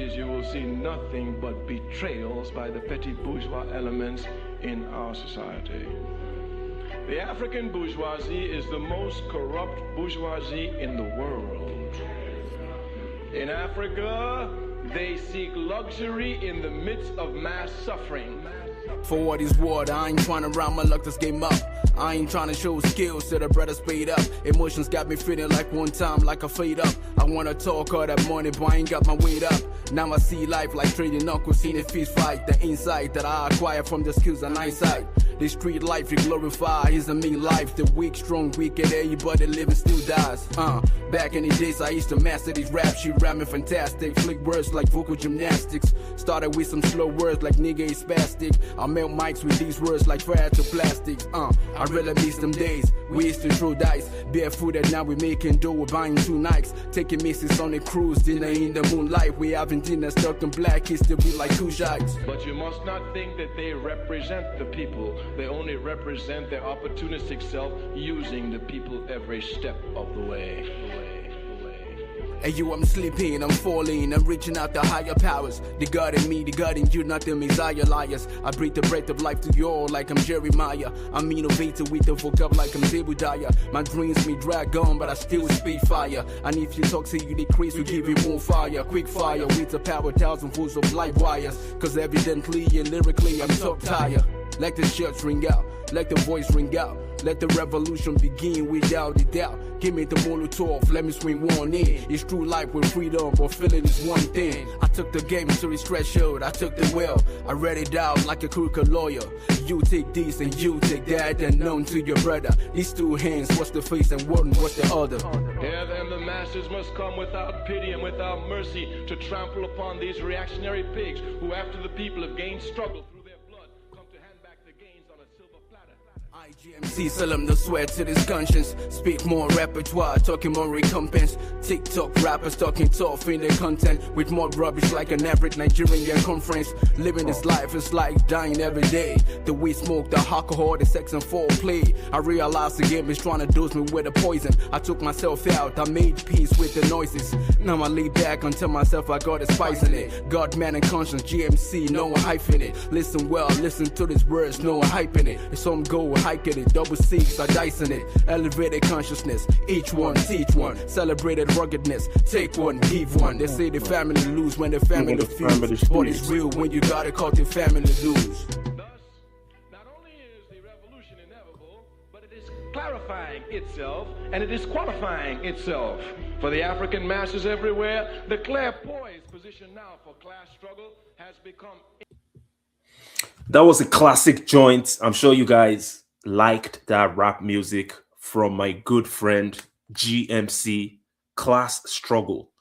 cities, you will see nothing but betrayals by the petty bourgeois elements in our society. The African bourgeoisie is the most corrupt bourgeoisie in the world. In Africa, they seek luxury in the midst of mass suffering. For what is what, I ain't trying to round my luck this game up. I ain't trying to show skills to the brothers paid up. Emotions got me feeling like one time, like a fade up. I wanna talk all that money, but I ain't got my weight up. Now I see life like trading knuckles in a fist fight. The insight that I acquire from the skills and eyesight. The street life you glorify is the mean life. The weak, strong, wicked, everybody living still dies. Back in the days I used to master these rap shit, rapping fantastic. Flick words like vocal gymnastics. Started with some slow words like nigga is spastic. I melt mics with these words like fire to plastics. I really miss them days. We used to throw dice. Barefooted, now we making dough. We're buying 2 nights. Taking misses on a cruise. Dinner in the moonlight. We having dinner stuck in black. History like Kushites. But you must not think that they represent the people. They only represent their opportunistic self, using the people every step of the way. Hey you, I'm sleeping, I'm falling, I'm reaching out to higher powers. They guarding me, they guarding you, not the Messiah liars. I breathe the breath of life to you all like I'm Jeremiah. I'm innovator with the vocab like I'm Zebediah. My dreams me drag on, but I still spit fire. And if you talk to you decrease, we give you more fire. Quick fire with the power, 1,000 volts of light wires. Cause evidently and lyrically I'm top tired. Let the shirts ring out, let the voice ring out. Let the revolution begin without a doubt. Give me the Molotov, let me swing one in. It's true life with freedom, but feeling is one thing. I took the game to its threshold, I took the well. I read it out like a crooked lawyer. You take this and you take that, and known to your brother. These 2 hands, what's the face and one, what's the other? Here then the masses must come without pity and without mercy to trample upon these reactionary pigs who after the people have gained struggle through their blood, come to hand back the gains on a silver platter. IGMC sell them the sweat to this conscience. Speak more repertoire, talking more recompense. TikTok rappers talking tough in their content. With more rubbish like an average Nigerian conference. Living this life is like dying every day. The weed smoke, the alcohol, the sex and foreplay. I realized the game is trying to dose me with the poison. I took myself out, I made peace with the noises. Now I lay back and tell myself I got a spice in it. God, man and conscience, GMC, no hype in it. Listen well, listen to these words, no hype in it. If some go hiking it, double C's are dicing it. Elevated consciousness, each one teach one. Celebrated ruggedness, take one, give one. They say the family lose when the family fuse. But it's real when you gotta call the family lose. Thus, not only is the revolution inevitable, but it is clarifying itself and it is qualifying itself. For the African masses everywhere, the clairpoised position now for class struggle has become... That was a classic joint. I'm sure you guys liked that rap music from my good friend GMC. Class struggle.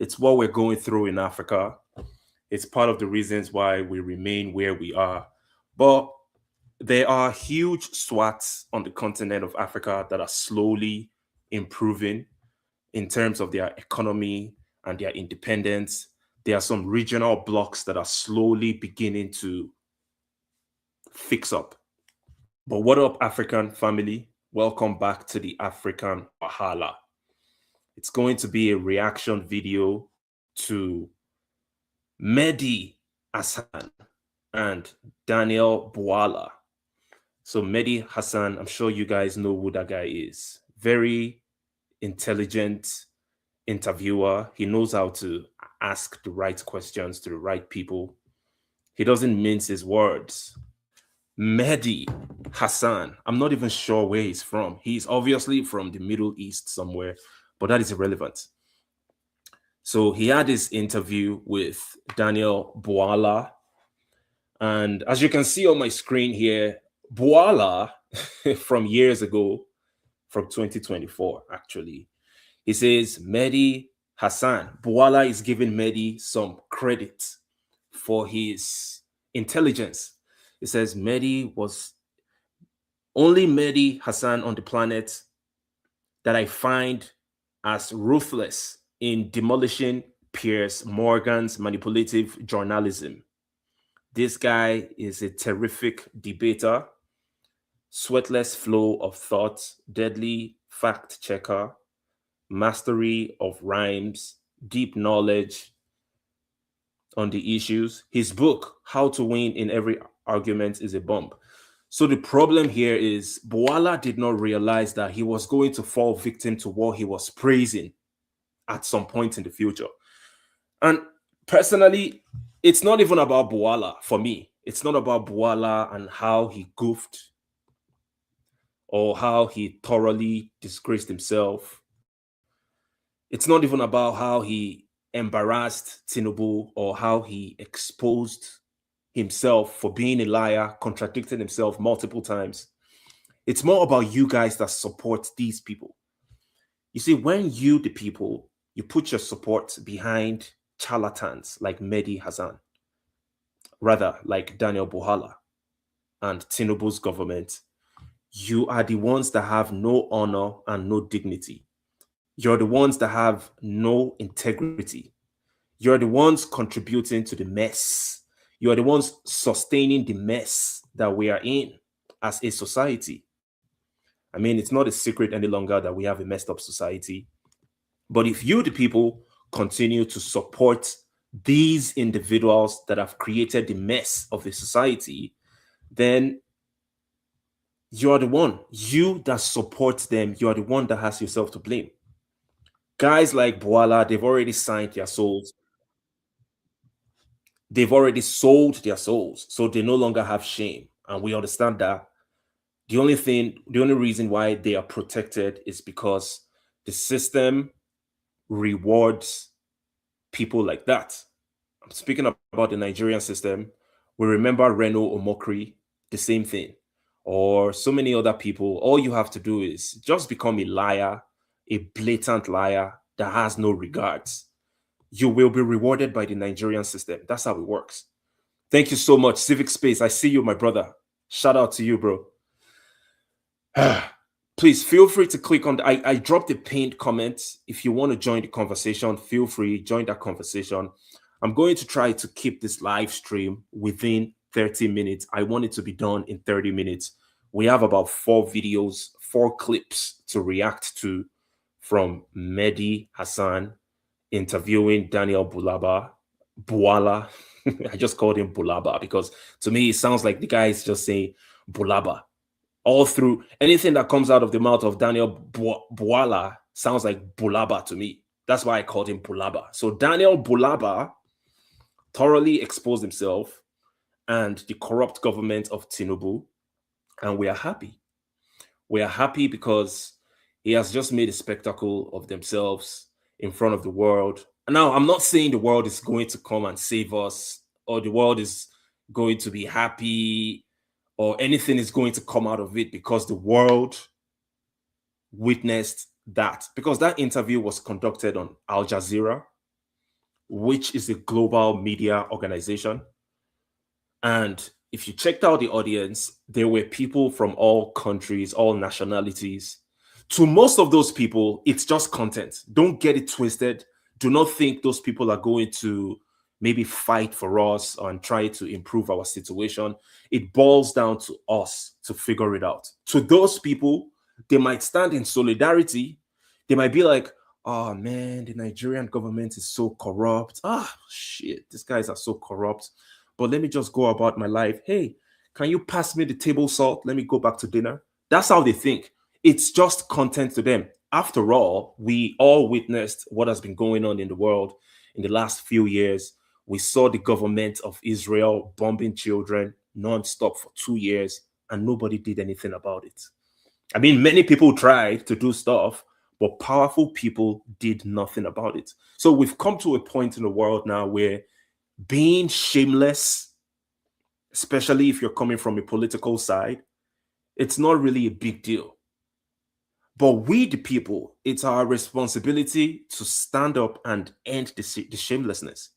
It's what we're going through in Africa. It's part of the reasons why we remain where we are. But there are huge swaths on the continent of Africa that are slowly improving in terms of their economy and their independence. There are some regional blocks that are slowly beginning to fix up. But what up, African family? Welcome back to the African Bwala. It's going to be a reaction video to Mehdi Hasan and Daniel Bwala. So Mehdi Hasan, I'm sure you guys know who that guy is. Very intelligent interviewer. He knows how to ask the right questions to the right people. He doesn't mince his words. Mehdi Hasan, I'm not even sure where he's from. He's obviously from the Middle East somewhere, but that is irrelevant. So he had this interview with Daniel Bwala. And as you can see on my screen here, Bwala from years ago, from 2024, actually, he says Mehdi Hasan, Bwala is giving Mehdi some credit for his intelligence. It says Mehdi was only Mehdi Hasan on the planet that I find as ruthless in demolishing Piers Morgan's manipulative journalism. This guy is a terrific debater, sweatless flow of thought, deadly fact checker, mastery of rhymes, deep knowledge, on the issues. His book, How to Win in Every Argument, is a bomb. So the problem here is Bwala did not realize that he was going to fall victim to what he was praising at some point in the future. And personally, it's not even about Bwala for me. It's not about Bwala and how he goofed or how he thoroughly disgraced himself. It's not even about how he embarrassed Tinubu or how he exposed himself for being a liar, contradicting himself multiple times. It's more about you guys that support these people. You see, when you, the people, you put your support behind charlatans like Mehdi Hasan, rather like Daniel Bwala and Tinubu's government, you are the ones that have no honor and no dignity. You're the ones that have no integrity. You're the ones contributing to the mess. You are the ones sustaining the mess that we are in as a society. I mean, it's not a secret any longer that we have a messed up society. But if you, the people, continue to support these individuals that have created the mess of the society, then you're the one. You that supports them, you're the one that has yourself to blame. Guys like Bwala, they've already signed their souls. They've already sold their souls, so they no longer have shame. And we understand that the only reason why they are protected is because the system rewards people like that. I'm speaking about the Nigerian system. We remember Reno Omokri, the same thing, or so many other people. All you have to do is just become a liar, a blatant liar that has no regards. You will be rewarded by the Nigerian system. That's how it works. Thank you so much, Civic Space. I see you, my brother. Shout out to you, bro. Please feel free to click on I dropped a pinned comment. If you want to join the conversation, feel free, join that conversation. I'm going to try to keep this live stream within 30 minutes. I want it to be done in 30 minutes. We have about 4 videos, 4 clips to react to from Mehdi Hasan interviewing Daniel Bwala. I just called him Bulaba because to me it sounds like the guy is just saying Bulaba. All through anything that comes out of the mouth of Daniel Bwala sounds like Bulaba to me. That's why I called him Bulaba. So Daniel Bulaba thoroughly exposed himself and the corrupt government of Tinubu, and we are happy. We are happy because he has just made a spectacle of themselves in front of the world. And now I'm not saying the world is going to come and save us or the world is going to be happy or anything is going to come out of it because the world witnessed that. Because that interview was conducted on Al Jazeera, which is a global media organization. And if you checked out the audience, there were people from all countries, all nationalities. To most of those people, it's just content. Don't get it twisted. Do not think those people are going to maybe fight for us and try to improve our situation. It boils down to us to figure it out. To those people, they might stand in solidarity. They might be like, oh man, the Nigerian government is so corrupt. Ah, shit, these guys are so corrupt. But let me just go about my life. Hey, can you pass me the table salt? Let me go back to dinner. That's how they think. It's just content to them. After all, we all witnessed what has been going on in the world in the last few years. We saw the government of Israel bombing children nonstop for 2 years, and nobody did anything about it. I mean, many people tried to do stuff, but powerful people did nothing about it. So we've come to a point in the world now where being shameless, especially if you're coming from a political side, it's not really a big deal. But we, the people, it's our responsibility to stand up and end the shamelessness,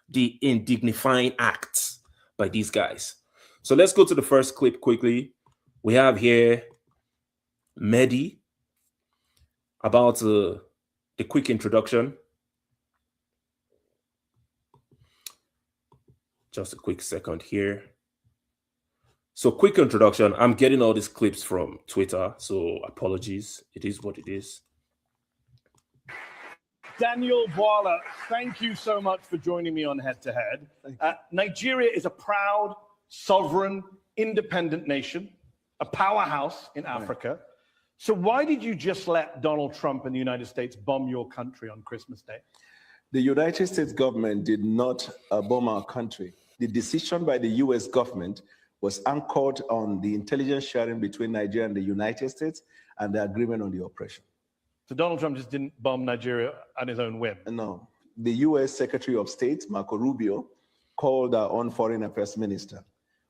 the indignifying acts by these guys. So let's go to the first clip quickly. We have here Mehdi about the quick introduction. Just a quick second here. So quick introduction. I'm getting all these clips from Twitter, so apologies. It is what it is. Daniel Bwala, thank you so much for joining me on Head to Head. Nigeria is a proud, sovereign, independent nation, a powerhouse in Africa. So why did you just let Donald Trump and the United States bomb your country on Christmas Day? The United States government did not bomb our country. The decision by the US government was anchored on the intelligence sharing between Nigeria and the United States and the agreement on the operation. So Donald Trump just didn't bomb Nigeria on his own whim? No. The US Secretary of State, Marco Rubio, called our own foreign affairs minister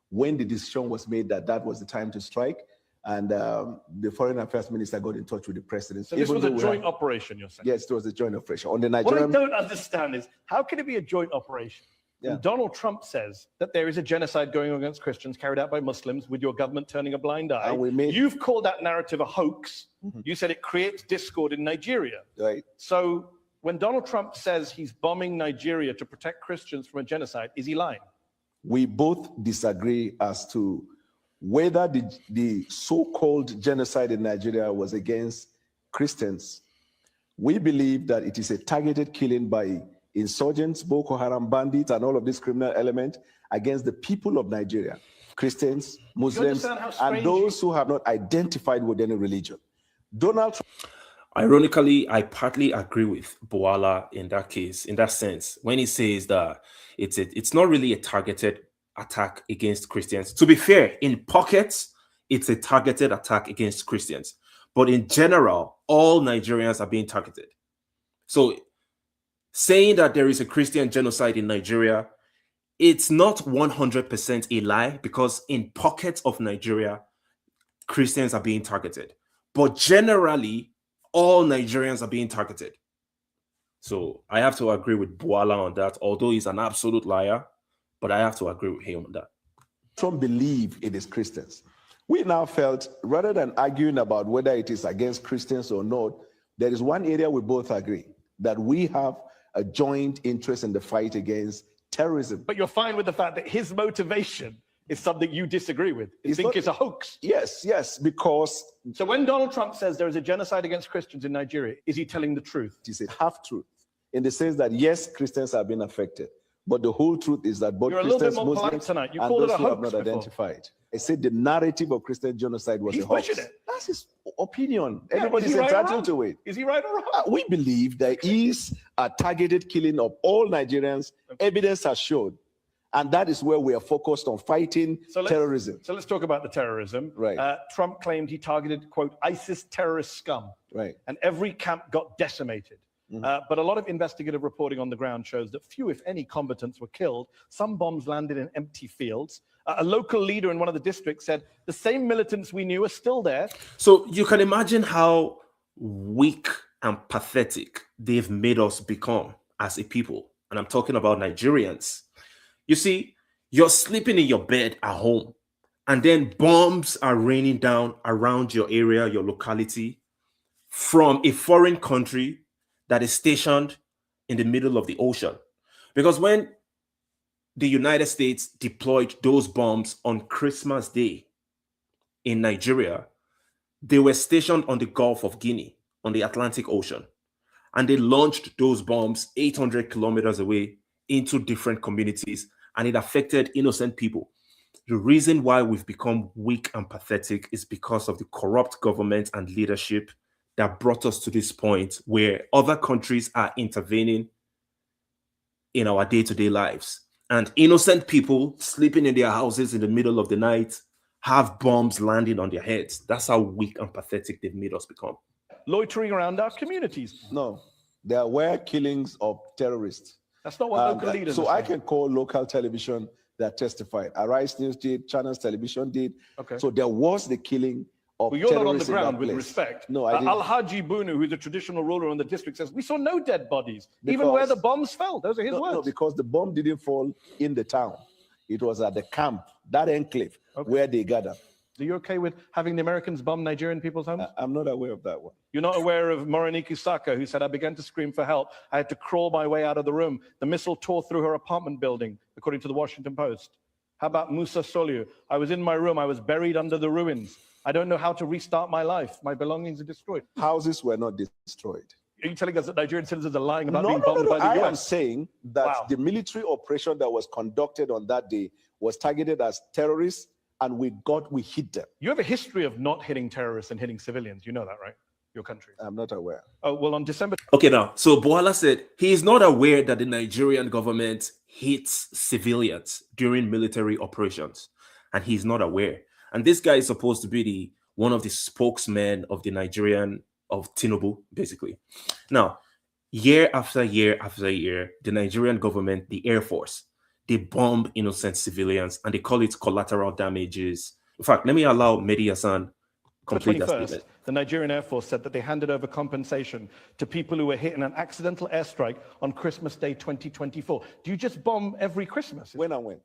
when the decision was made that that was the time to strike, and the foreign affairs minister got in touch with the president. So this was a joint operation, you're saying? Yes, it was a joint operation. On the Nigerian... What I don't understand is, how can it be a joint operation? And Donald Trump says that there is a genocide going on against Christians carried out by Muslims with your government turning a blind eye. You've called that narrative a hoax. You said it creates discord in Nigeria. Right. So when Donald Trump says he's bombing Nigeria to protect Christians from a genocide, is he lying? We both disagree as to whether the so-called genocide in Nigeria was against Christians. We believe that it is a targeted killing by insurgents, Boko Haram bandits, and all of these criminal elements against the people of Nigeria, Christians, Muslims, and those who have not identified with any religion. Donald Trump... Ironically, I partly agree with Bwala in that case, in that sense, when he says that it's not really a targeted attack against Christians. To be fair, in pockets, it's a targeted attack against Christians. But in general, all Nigerians are being targeted. So saying that there is a Christian genocide in Nigeria, it's not 100% a lie, because in pockets of Nigeria, Christians are being targeted. But generally, all Nigerians are being targeted. So I have to agree with Bwala on that, although he's an absolute liar, but I have to agree with him on that. Trump believe it is Christians. We now felt, rather than arguing about whether it is against Christians or not, there is one area we both agree, that we have a joint interest in the fight against terrorism. But you're fine with the fact that his motivation is something you disagree with. You think it's a hoax? Yes, because... So when Donald Trump says there is a genocide against Christians in Nigeria, is he telling the truth? It is a half-truth, in the sense that, yes, Christians have been affected, but the whole truth is that both Christians, Muslims, and those who have not identified. I said the narrative of Christian genocide was a hoax. That's his opinion. Everybody's entitled to it. Is he right or wrong? We believe there is a targeted killing of all Nigerians. Evidence has shown. And that is where we are focused on fighting terrorism. So let's talk about the terrorism. Right. Trump claimed he targeted, quote, ISIS terrorist scum. Right. And every camp got decimated. But a lot of investigative reporting on the ground shows that few, if any, combatants were killed. Some bombs landed in empty fields. A local leader in one of the districts said, the same militants we knew are still there. So you can imagine how weak and pathetic they've made us become as a people. And I'm talking about Nigerians. You see, you're sleeping in your bed at home, and then bombs are raining down around your area, your locality, from a foreign country that is stationed in the middle of the ocean. Because when the United States deployed those bombs on Christmas Day in Nigeria, they were stationed on the Gulf of Guinea, on the Atlantic Ocean. And they launched those bombs 800 kilometers away into different communities, and it affected innocent people. The reason why we've become weak and pathetic is because of the corrupt government and leadership that brought us to this point where other countries are intervening in our day-to-day lives. And innocent people sleeping in their houses in the middle of the night have bombs landing on their heads. That's how weak and pathetic they've made us become. Loitering around our communities. No, there were killings of terrorists. That's not what local leaders So I can call local television that testified. Arise News did, Channels Television did. Okay. So there was the killing of Well, you're not on the terrorists in ground that with place. respect. No, I didn't. Al-Haji Bunu, who's a traditional ruler in the district, says, we saw no dead bodies, even Because- where the bombs fell. Those are his words. No, because the bomb didn't fall in the town. It was at the camp, that enclave, where they gathered. Are you okay with having the Americans bomb Nigerian people's homes? I'm not aware of that one. You're not aware of Moriniki Saka, who said, I began to scream for help. I had to crawl my way out of the room. The missile tore through her apartment building, according to the Washington Post. How about Musa Soliu? I was in my room. I was buried under the ruins. I don't know how to restart my life. My belongings are destroyed. Houses were not destroyed. Are you telling us that Nigerian citizens are lying about No, being no, no, bombed no. by the I am US? saying that Wow. the military operation that was conducted on that day was targeted as terrorists, and we hit them. You have a history of not hitting terrorists and hitting civilians. You know that, right? Your country. I'm not aware. Oh, well, on December. Okay, now, so Bwala said he is not aware that the Nigerian government hits civilians during military operations, and he's not aware. And this guy is supposed to be one of the spokesmen of the of Tinubu, basically. Now, year after year after year, the Nigerian government, the Air Force, they bomb innocent civilians, and they call it collateral damages. In fact, let me allow Mehdi Hasan complete that statement. The Nigerian Air Force said that they handed over compensation to people who were hit in an accidental airstrike on Christmas Day 2024. Do you just bomb every Christmas? When and when?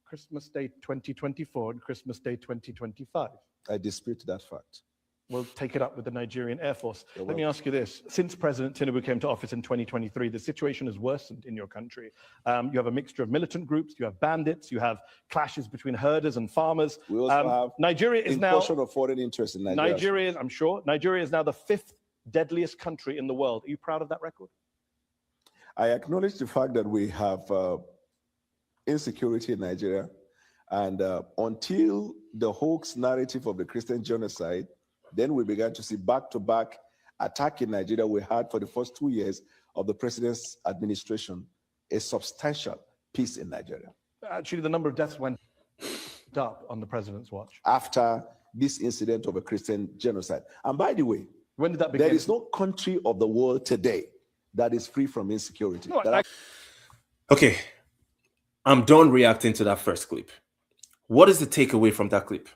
Christmas Day 2024 and Christmas Day 2025. I dispute that fact. We'll take it up with the Nigerian Air Force. Let me ask you this. Since President Tinubu came to office in 2023, the situation has worsened in your country. You have a mixture of militant groups, you have bandits, you have clashes between herders and farmers. We also have Nigeria is now of foreign interest in Nigeria. Nigeria is now the 5th deadliest country in the world. Are you proud of that record? I acknowledge the fact that we have insecurity in Nigeria, and until the hoax narrative of the Christian genocide, then we began to see back-to-back attack in Nigeria. We had for the first 2 years of the president's administration a substantial peace in Nigeria. Actually, the number of deaths went up on the president's watch. After this incident of a Christian genocide. And by the way, when did that begin? There is no country of the world today that is free from insecurity. No, Okay, I'm done reacting to that first clip. What is the takeaway from that clip?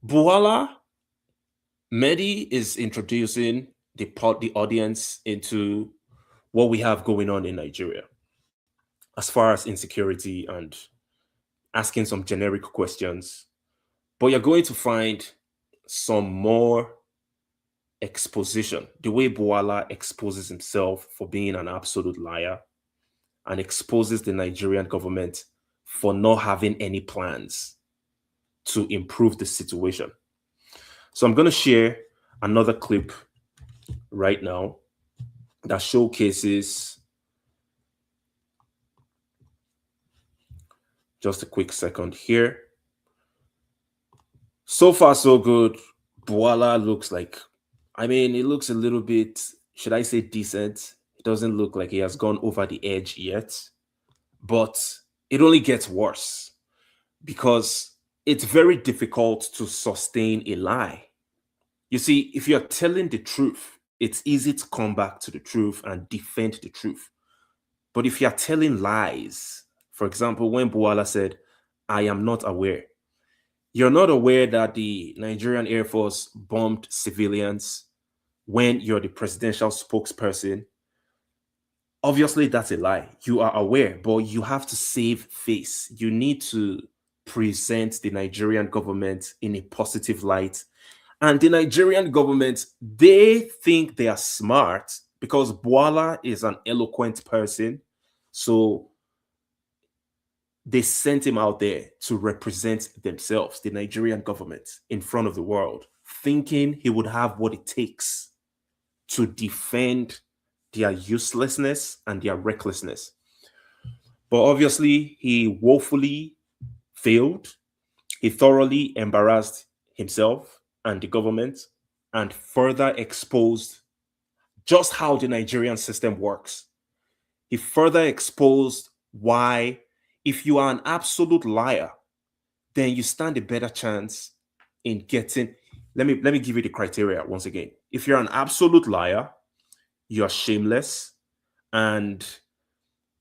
Bwala, Mehdi is introducing the audience into what we have going on in Nigeria as far as insecurity and asking some generic questions. But you're going to find some more exposition, the way Bwala exposes himself for being an absolute liar and exposes the Nigerian government for not having any plans to improve the situation. So I'm going to share another clip right now that showcases, just a quick second here. So far, so good. Bwala looks like, it looks a little bit, should I say decent? It doesn't look like he has gone over the edge yet, but it only gets worse because it's very difficult to sustain a lie. You see, if you're telling the truth, it's easy to come back to the truth and defend the truth. But if you're telling lies, for example, when Bwala said, I am not aware, you're not aware that the Nigerian Air Force bombed civilians when you're the presidential spokesperson. Obviously, that's a lie. You are aware, but you have to save face. You need to present the Nigerian government in a positive light. And the Nigerian government, they think they are smart because Bwala is an eloquent person. So they sent him out there to represent themselves, the Nigerian government, in front of the world, thinking he would have what it takes to defend their uselessness and their recklessness. But obviously, he woefully failed. He thoroughly embarrassed himself and the government and further exposed just how the Nigerian system works. He further exposed why, if you are an absolute liar, then you stand a better chance in getting, let me give you the criteria once again. If you're an absolute liar, you're shameless, and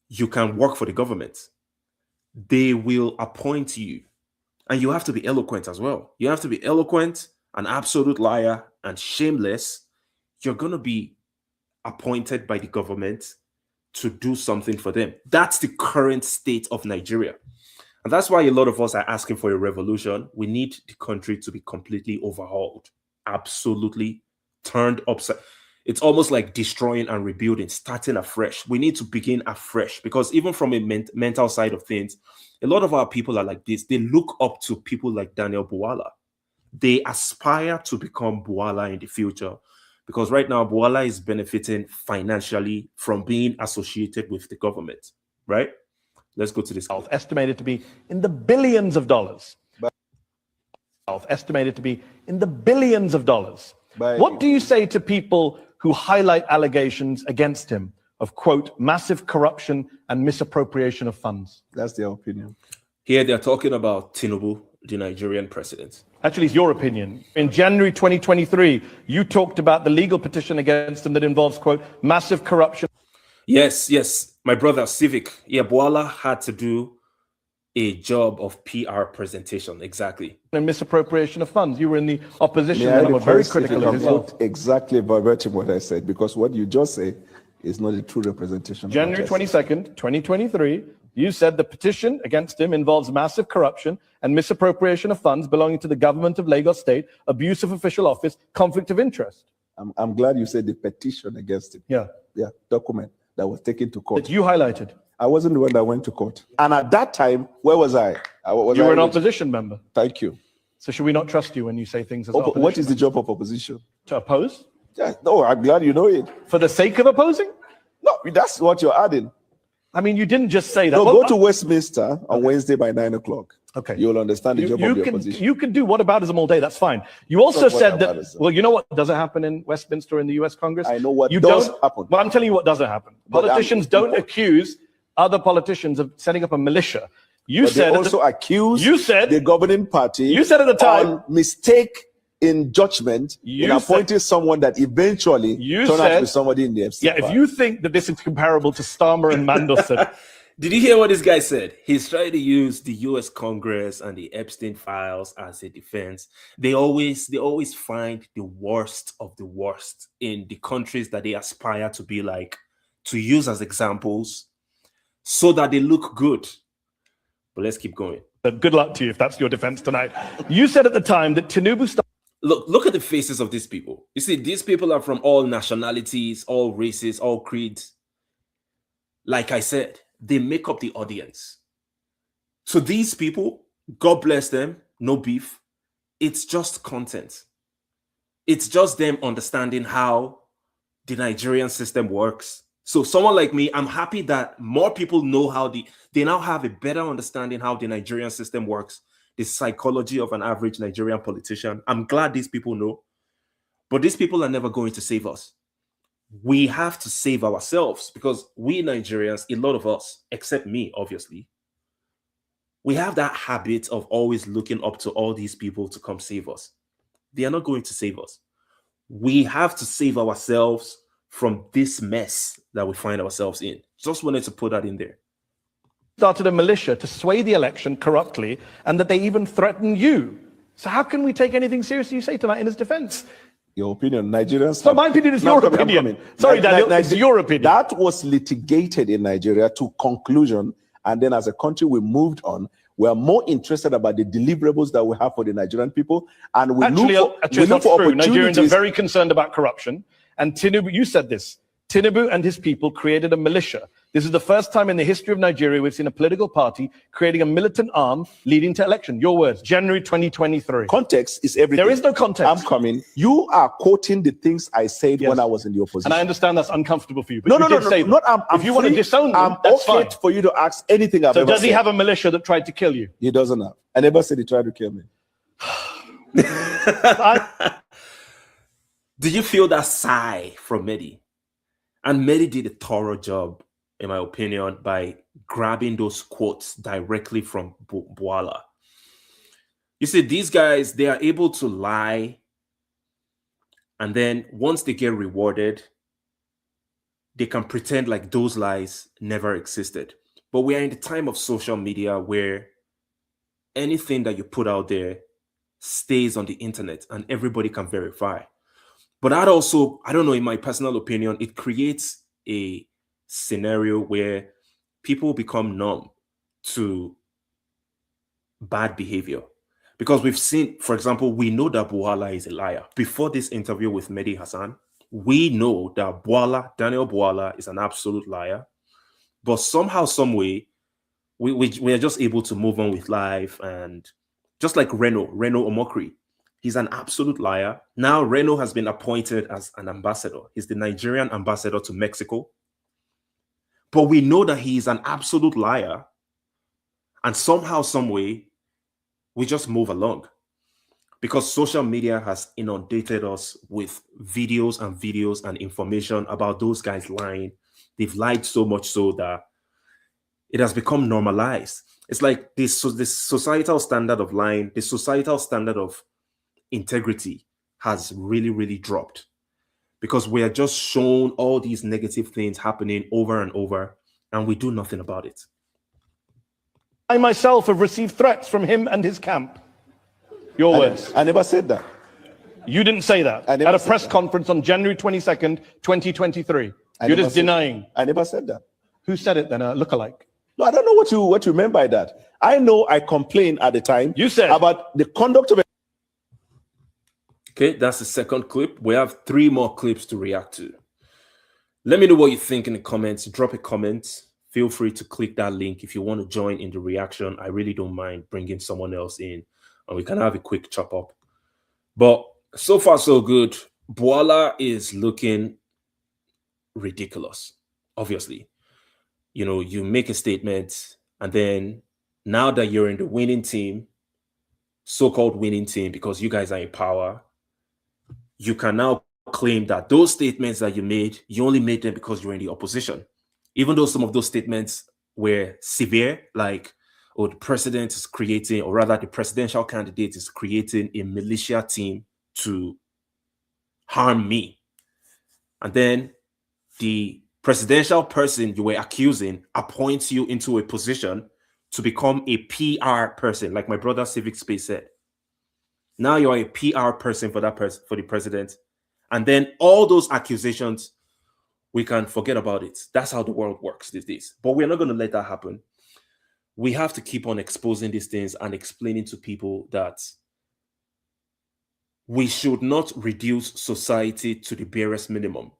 you can work for the government, they will appoint you. And you have to be eloquent as well. You have to be eloquent, an absolute liar, and shameless. You're going to be appointed by the government to do something for them. That's the current state of Nigeria. And that's why a lot of us are asking for a revolution. We need the country to be completely overhauled, absolutely turned upside. It's almost like destroying and rebuilding, starting afresh. We need to begin afresh because even from a mental side of things, a lot of our people are like this. They look up to people like Daniel Bwala. They aspire to become Bwala in the future Because right now, Bwala is benefiting financially from being associated with the government, right? Let's go to this. Estimated to be in the billions of dollars. Estimated to be in the billions of dollars. What do you say to people who highlight allegations against him of, quote, massive corruption and misappropriation of funds? That's their opinion. Here they're talking about Tinubu, the Nigerian president. Actually, it's your opinion. In January 2023, you talked about the legal petition against him that involves, quote, massive corruption. Yes, my brother, Civic. Yeah, Bwala had to do a job of PR presentation, exactly. And misappropriation of funds. You were in the opposition and were very critical of his work. Exactly verbatim what I said, because what you just say is not a true representation. January 22nd, 2023, you said the petition against him involves massive corruption and misappropriation of funds belonging to the government of Lagos State, abuse of official office, conflict of interest. I'm glad you said the petition against him. Yeah, document that was taken to court. That you highlighted. I wasn't the one that went to court. And at that time, where was I? You were an opposition member. Thank you. So should we not trust you when you say things as opposition? What is the job of opposition? To oppose? Yeah, no, I'm glad you know it. For the sake of opposing? No, that's what you're adding. I mean, you didn't just say that. No, go to Westminster on Wednesday by 9 o'clock. Okay. You'll understand the job of the opposition. You can do whataboutism all day. That's fine. You also said that, well, you know what doesn't happen in Westminster in the US Congress? I know what does happen. Well, I'm telling you what doesn't happen. Politicians don't accuse other politicians of setting up a militia. You said they also accuse the governing party. You said at the time, mistake in judgment in appointing someone that eventually turned out to be somebody in the FC. Yeah, if you think that this is comparable to Starmer and Mandelson. Did you hear what this guy said? He's trying to use the US Congress and the Epstein files as a defense. They always find the worst of the worst in the countries that they aspire to be like, to use as examples so that they look good. But let's keep going. Good luck to you if that's your defense tonight. You said at the time that Tinubu... Look at the faces of these people. You see, these people are from all nationalities, all races, all creeds. Like I said, they make up the audience. So these people, God bless them, no beef. It's just content. It's just them understanding how the Nigerian system works. So someone like me, I'm happy that more people know how they now have a better understanding how the Nigerian system works, the psychology of an average Nigerian politician. I'm glad these people know, but these people are never going to save us. We have to save ourselves because we Nigerians, a lot of us, except me, obviously, we have that habit of always looking up to all these people to come save us. They are not going to save us. We have to save ourselves from this mess that we find ourselves in. Just wanted to put that in there. Started a militia to sway the election corruptly, and that they even threatened you. So how can we take anything seriously you say tonight in his defense? Your opinion, Nigerians. So my opinion is your opinion. Sorry, Daniel, it's your opinion. That was litigated in Nigeria to conclusion, and then as a country we moved on. We are more interested about the deliverables that we have for the Nigerian people, and we look for opportunities. Nigerians are very concerned about corruption, and Tinubu, you said this, Tinubu and his people created a militia. This is the first time in the history of Nigeria we've seen a political party creating a militant arm leading to election. Your words, January 2023. Context is everything. There is no context. I'm coming. You are quoting the things I said when I was in the opposition. And I understand that's uncomfortable for you. But No. If you want to disown them, that's fine. For you to ask anything I've ever said. So does he have a militia that tried to kill you? He doesn't have. I never said he tried to kill me. Did you feel that sigh from Mehdi? And Mehdi did a thorough job, in my opinion, by grabbing those quotes directly from Bwala. You see, these guys, they are able to lie. And then once they get rewarded, they can pretend like those lies never existed. But we are in the time of social media where anything that you put out there stays on the internet and everybody can verify. But that also, I don't know, in my personal opinion, it creates a scenario where people become numb to bad behavior. Because we've seen, for example, we know that Bwala is a liar. Before this interview with Mehdi Hasan, we know that Daniel Bwala is an absolute liar. But somehow, some way, we are just able to move on with life. And just like Reno Omokri, He's an absolute liar. Now Reno has been appointed as an ambassador. He's the Nigerian ambassador to Mexico. But we know that he is an absolute liar. And somehow, some way, we just move along. Because social media has inundated us with videos and information about those guys lying. They've lied so much so that it has become normalized. It's like this societal standard of lying, the societal standard of integrity has really, really dropped. Because we are just shown all these negative things happening over and over, and we do nothing about it. I myself have received threats from him and his camp. Your words. I never said that. You didn't say that. At a press conference on January 22nd, 2023. You're just denying. I never said that. Who said it then? A lookalike? No, I don't know what you meant by that. I know I complained at the time. You said about the conduct of. Okay, that's the second clip. We have 3 more clips to react to. Let me know what you think in the comments. Drop a comment. Feel free to click that link if you want to join in the reaction. I really don't mind bringing someone else in, and we can have a quick chop up. But so far, so good. Bwala is looking ridiculous, obviously. You know, you make a statement, and then now that you're in the winning team, so-called winning team, because you guys are in power, you can now claim that those statements that you made, you only made them because you're in the opposition. Even though some of those statements were severe, like, oh, the president is creating, or rather the presidential candidate is creating a militia team to harm me. And then the presidential person you were accusing appoints you into a position to become a PR person, like my brother Civic Space said. Now you're a PR person for that person, for the president. And then all those accusations, we can forget about it. That's how the world works these days. But we're not going to let that happen. We have to keep on exposing these things and explaining to people that we should not reduce society to the barest minimum.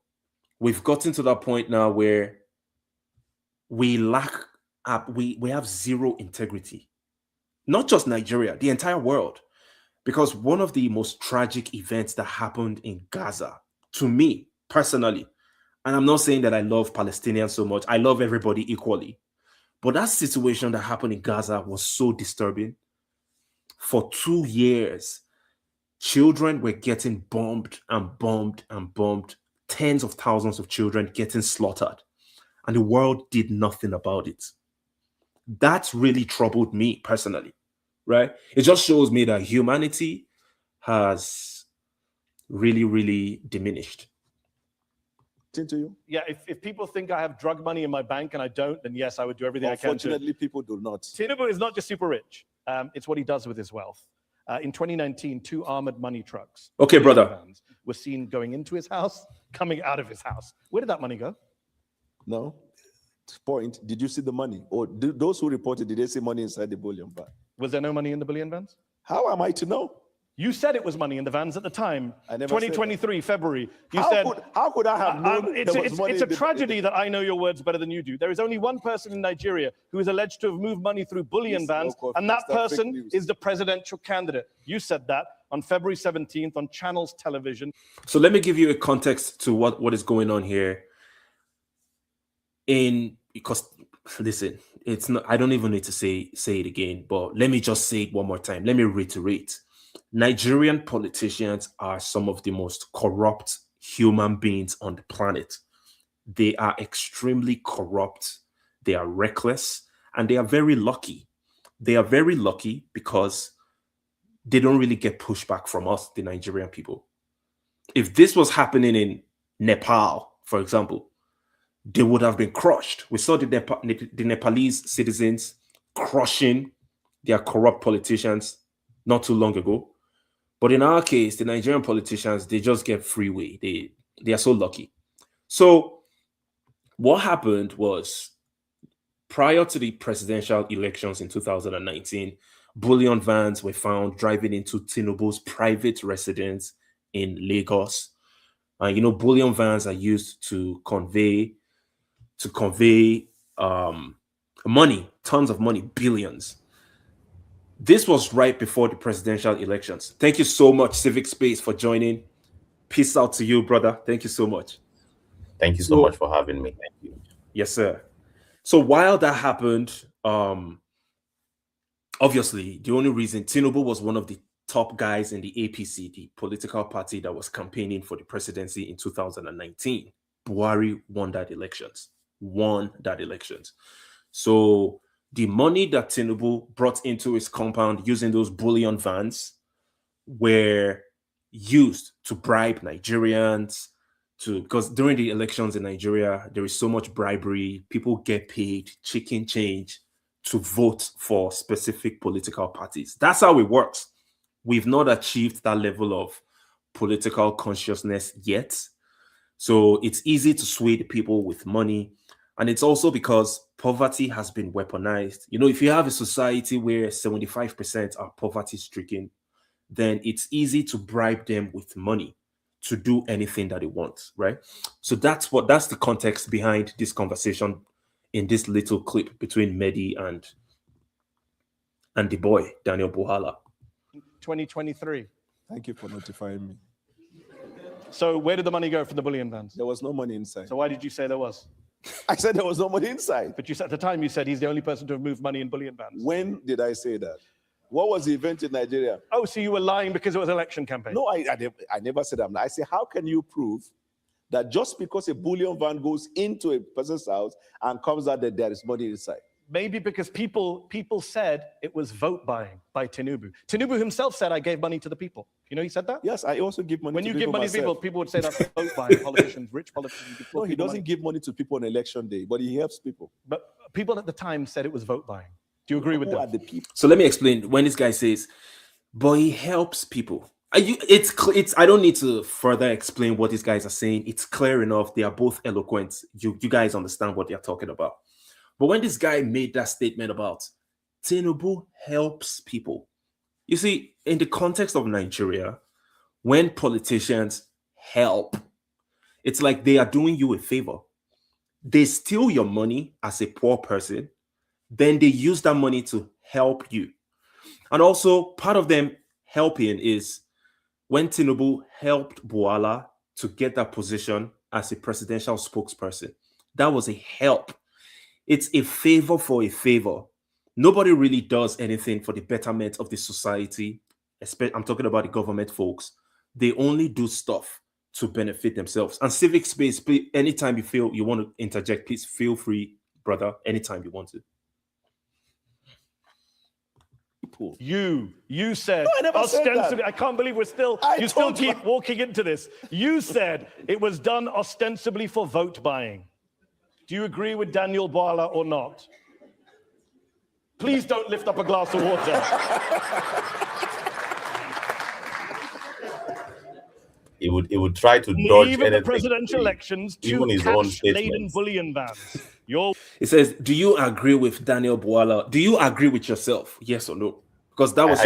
We've gotten to that point now where we have zero integrity. Not just Nigeria, the entire world. Because one of the most tragic events that happened in Gaza, to me personally, and I'm not saying that I love Palestinians so much, I love everybody equally. But that situation that happened in Gaza was so disturbing. For 2 years, children were getting bombed and bombed and bombed. Tens of thousands of children getting slaughtered. And the world did nothing about it. That really troubled me personally, right? It just shows me that humanity has really, really diminished. To you? Yeah, if people think I have drug money in my bank and I don't, then yes, I would do everything I can. Unfortunately, people do not. Tinubu is not just super rich. It's what he does with his wealth. In 2019, 2 armored money trucks. Okay, brother. Were seen going into his house, coming out of his house. Where did that money go? No. Point. Did you see the money? Or those who reported, did they see money inside the bullion bag? Was there no money in the bullion vans? How am I to know? You said it was money in the vans at the time. I never 2023, February. You how said, how could I have known it's a tragedy that I know your words better than you do. There is only one person in Nigeria who is alleged to have moved money through bullion vans, and that person is the presidential candidate. You said that on February 17th on Channels Television. So let me give you a context to what is going on here. Because listen, it's not, I don't even need to say it again, but let me just say it one more time. Let me reiterate. Nigerian politicians are some of the most corrupt human beings on the planet. They are extremely corrupt. They are reckless, and they are very lucky. They are very lucky because they don't really get pushback from us, the Nigerian people. If this was happening in Nepal, for example, they would have been crushed. We saw the Nepalese citizens crushing their corrupt politicians not too long ago. But in our case, the Nigerian politicians, they just get freeway. They are so lucky. So what happened was, prior to the presidential elections in 2019, bullion vans were found driving into Tinubu's private residence in Lagos. You know, bullion vans are used to convey money, tons of money, billions. This was right before the presidential elections. Thank you so much, Civic Space, for joining. Peace out to you, brother. Thank you so much. Thank you so much for having me. Thank you. Yes, sir. So while that happened, obviously, the only reason Tinubu was one of the top guys in the APC, the political party that was campaigning for the presidency in 2019. Buhari won that elections. So the money that Tinubu brought into his compound using those bullion vans were used to bribe Nigerians, because during the elections in Nigeria, there is so much bribery. People get paid chicken change to vote for specific political parties. That's how it works. We've not achieved that level of political consciousness yet. So it's easy to sway the people with money. And it's also because poverty has been weaponized. You know, if you have a society where 75% are poverty stricken, then it's easy to bribe them with money to do anything that they want, right? So that's the context behind this conversation in this little clip between Mehdi and the boy, Daniel Bwala. 2023. Thank you for notifying me. So where did the money go from the bullion vans? There was no money inside. So why did you say there was? I said there was no money inside. But you said at the time, you said he's the only person to have moved money in bullion vans. When did I say that? What was the event in Nigeria? Oh, so you were lying because it was an election campaign? No, I never said that. I say, how can you prove that just because a bullion van goes into a person's house and comes out that there is money inside? Maybe because people said it was vote buying by Tinubu. Tinubu himself said, I gave money to the people. You know he said that? Yes, I also give money when to you people give money myself. to people, people would say that's vote buying. Politicians, rich politicians. Give No, he people doesn't money. give money to people on election day, but he helps people. But people at the time said it was vote buying. Do you agree with Who are that? the people? So let me explain. When this guy says, but he helps people. I don't need to further explain what these guys are saying. It's clear enough. They are both eloquent. You guys understand what they're talking about. But when this guy made that statement about Tinubu helps people, you see, in the context of Nigeria, when politicians help, it's like they are doing you a favor. They steal your money as a poor person, then they use that money to help you. And also, part of them helping is when Tinubu helped Bwala to get that position as a presidential spokesperson. That was a help. It's a favor for a favor. Nobody really does anything for the betterment of the society. I'm talking about the government folks. They only do stuff to benefit themselves. And Civic Space, anytime you feel you want to interject, please feel free, brother, anytime you want to. You said, no, I never ostensibly, said that. I can't believe you still keep walking into this. You said it was done ostensibly for vote buying. Do you agree with Daniel Bwala or not? Please don't lift up a glass of water. He would try to dodge even anything. The presidential elections, even his own statements. bullion vans. It says, do you agree with Daniel Bwala? Do you agree with yourself? Yes or no? Because that was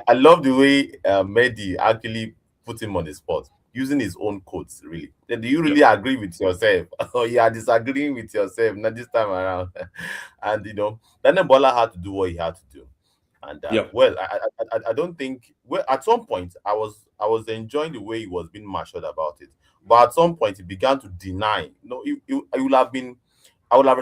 I love the way Mehdi actually put him on the spot, using his own quotes, really. Then do you really agree with yourself? Or you are disagreeing with yourself, not this time around? And, Daniel Bwala had to do what he had to do. And, well, I don't think... Well, at some point, I was enjoying the way he was being marshaled about it. But at some point, he began to deny. I would have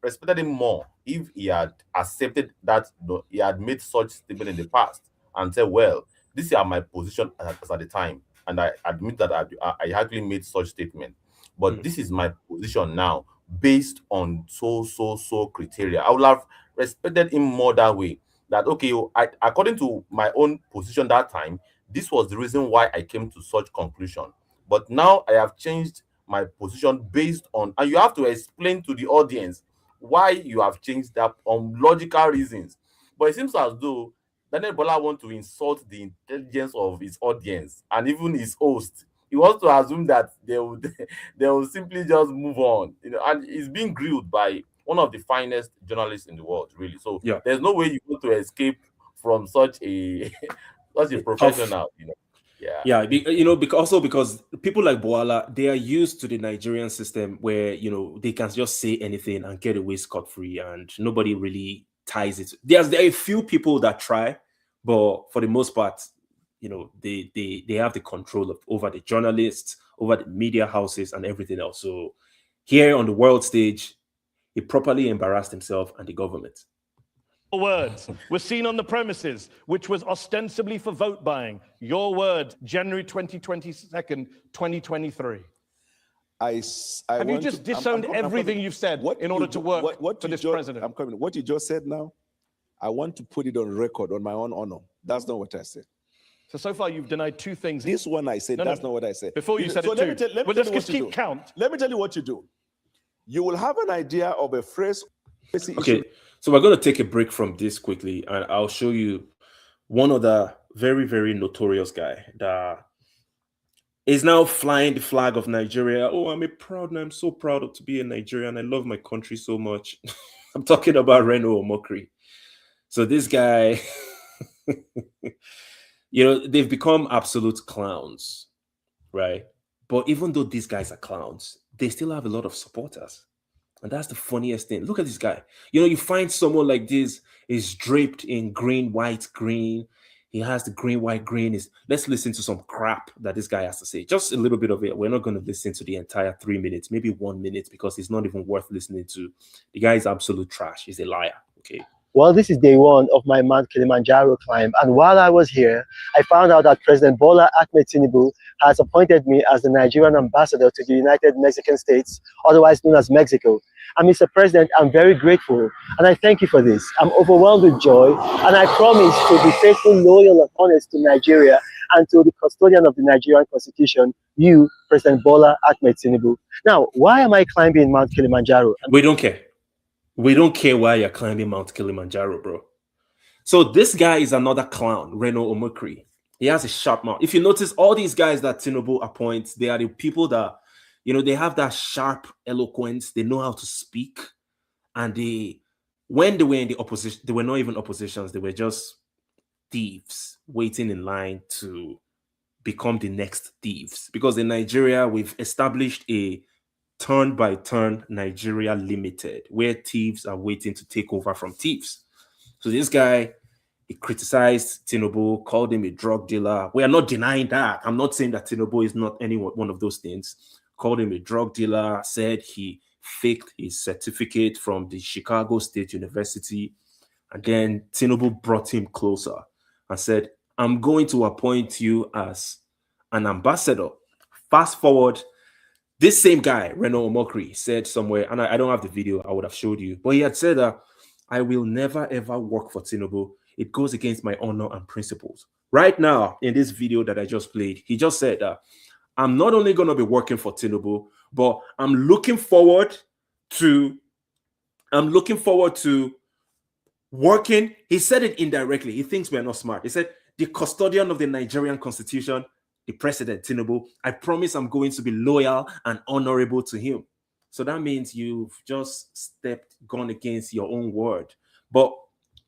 respected him more if he had accepted that he had made such statement in the past and said, well, this is my position at the time. And I admit that I actually made such statement. But this is my position now based on so criteria. I would have respected him more that way. That, okay, according to my own position that time, this was the reason why I came to such conclusion. But now I have changed my position based on, and you have to explain to the audience why you have changed that on logical reasons. But it seems as though Daniel Bwala wants to insult the intelligence of his audience and even his host. He wants to assume that they will simply just move on, and he's being grilled by one of the finest journalists in the world, really. So there's no way you go to escape from such a professional, because people like Bwala, they are used to the Nigerian system where they can just say anything and get away scot-free, and nobody really ties it. There are a few people that try, but for the most part, they have the control over the journalists, over the media houses, and everything else. So here on the world stage, he properly embarrassed himself and the government. Words were seen on the premises, which was ostensibly for vote buying. Your word, January 22nd, 2023. Have you just disowned everything you've said in order to work for this president? I'm coming. What you just said now, I want to put it on record, on my own honor. That's not what I said. So far you've denied two things. This one I said, that's not what I said. Before you said it too. Let me tell you what you do. Count. Let me tell you what you do. You will have an idea of a phrase. Okay, so we're going to take a break from this quickly, and I'll show you one other very, very notorious guy that is now flying the flag of Nigeria. Oh, I'm so proud to be a Nigerian. I love my country so much. I'm talking about Reno Omokri. So this guy, they've become absolute clowns, right? But even though these guys are clowns, they still have a lot of supporters. And that's the funniest thing. Look at this guy. You find someone like this is draped in green, white, green. He has the green, white, green. Let's listen to some crap that this guy has to say. Just a little bit of it. We're not going to listen to the entire 3 minutes, maybe 1 minute, because it's not even worth listening to. The guy is absolute trash. He's a liar. Okay. Well, this is day one of my Mount Kilimanjaro climb, and while I was here, I found out that President Bwala Tinubu has appointed me as the Nigerian ambassador to the United Mexican States, otherwise known as Mexico. And Mr. President, I'm very grateful, and I thank you for this. I'm overwhelmed with joy, and I promise to be faithful, loyal, and honest to Nigeria and to the custodian of the Nigerian Constitution, you, President Bwala Tinubu. Now, why am I climbing Mount Kilimanjaro? We don't care. We don't care why you're climbing Mount Kilimanjaro, bro. So this guy is another clown, Reno Omokri. He has a sharp mouth. If you notice, all these guys that Tinubu appoints, they are the people that, they have that sharp eloquence. They know how to speak. And when they were in the opposition, they were not even oppositions. They were just thieves waiting in line to become the next thieves. Because in Nigeria, we've established a turn-by-turn Nigeria Limited, where thieves are waiting to take over from thieves. So this guy, he criticized Tinubu, called him a drug dealer. We are not denying that. I'm not saying that Tinubu is not any one of those things. Called him a drug dealer, said he faked his certificate from the Chicago State University. And then Tinubu brought him closer and said, I'm going to appoint you as an ambassador. Fast forward, this same guy, Reno Omokri, said somewhere, and I don't have the video, I would have showed you, but he had said that I will never ever work for Tinubu. It goes against my honor and principles. Right now, in this video that I just played, he just said that I'm not only going to be working for Tinubu, but I'm looking forward to working. He said it indirectly. He thinks we're not smart. He said, the custodian of the Nigerian Constitution, the president, Tinubu, I promise I'm going to be loyal and honorable to him. So that means you've just gone against your own word. But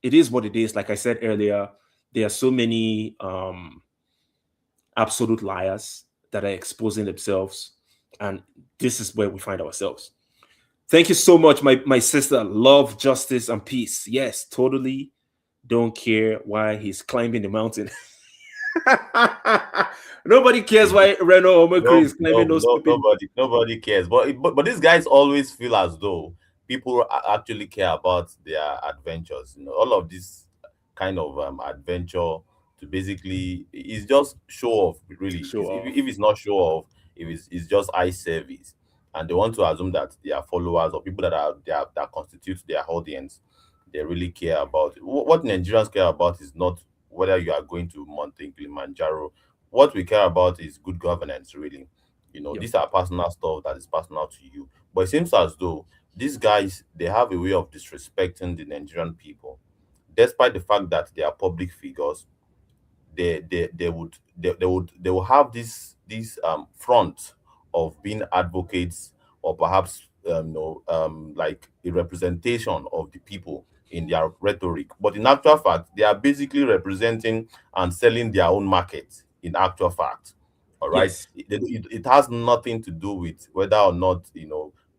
it is what it is. Like I said earlier, there are so many absolute liars that are exposing themselves. And this is where we find ourselves. Thank you so much, my sister. Love, justice, and peace. Yes, totally don't care why he's climbing the mountain. Nobody cares why Reno Omokri is climbing those people. Nobody cares. But these guys always feel as though people actually care about their adventures. All of this kind of adventure to basically is just show off, really. If it's not show off, if it's just eye service, and they want to assume that their followers or people that constitute their audience, they really care about it. What Nigerians care about is not whether you are going to Mount Kilimanjaro. What we care about is good governance, really. These are personal stuff that is personal to you. But it seems as though these guys, they have a way of disrespecting the Nigerian people, despite the fact that they are public figures. They will have this front of being advocates, or perhaps like a representation of the people in their rhetoric. But in actual fact, they are basically representing and selling their own market. In actual fact, all right, yes. It has nothing to do with whether or not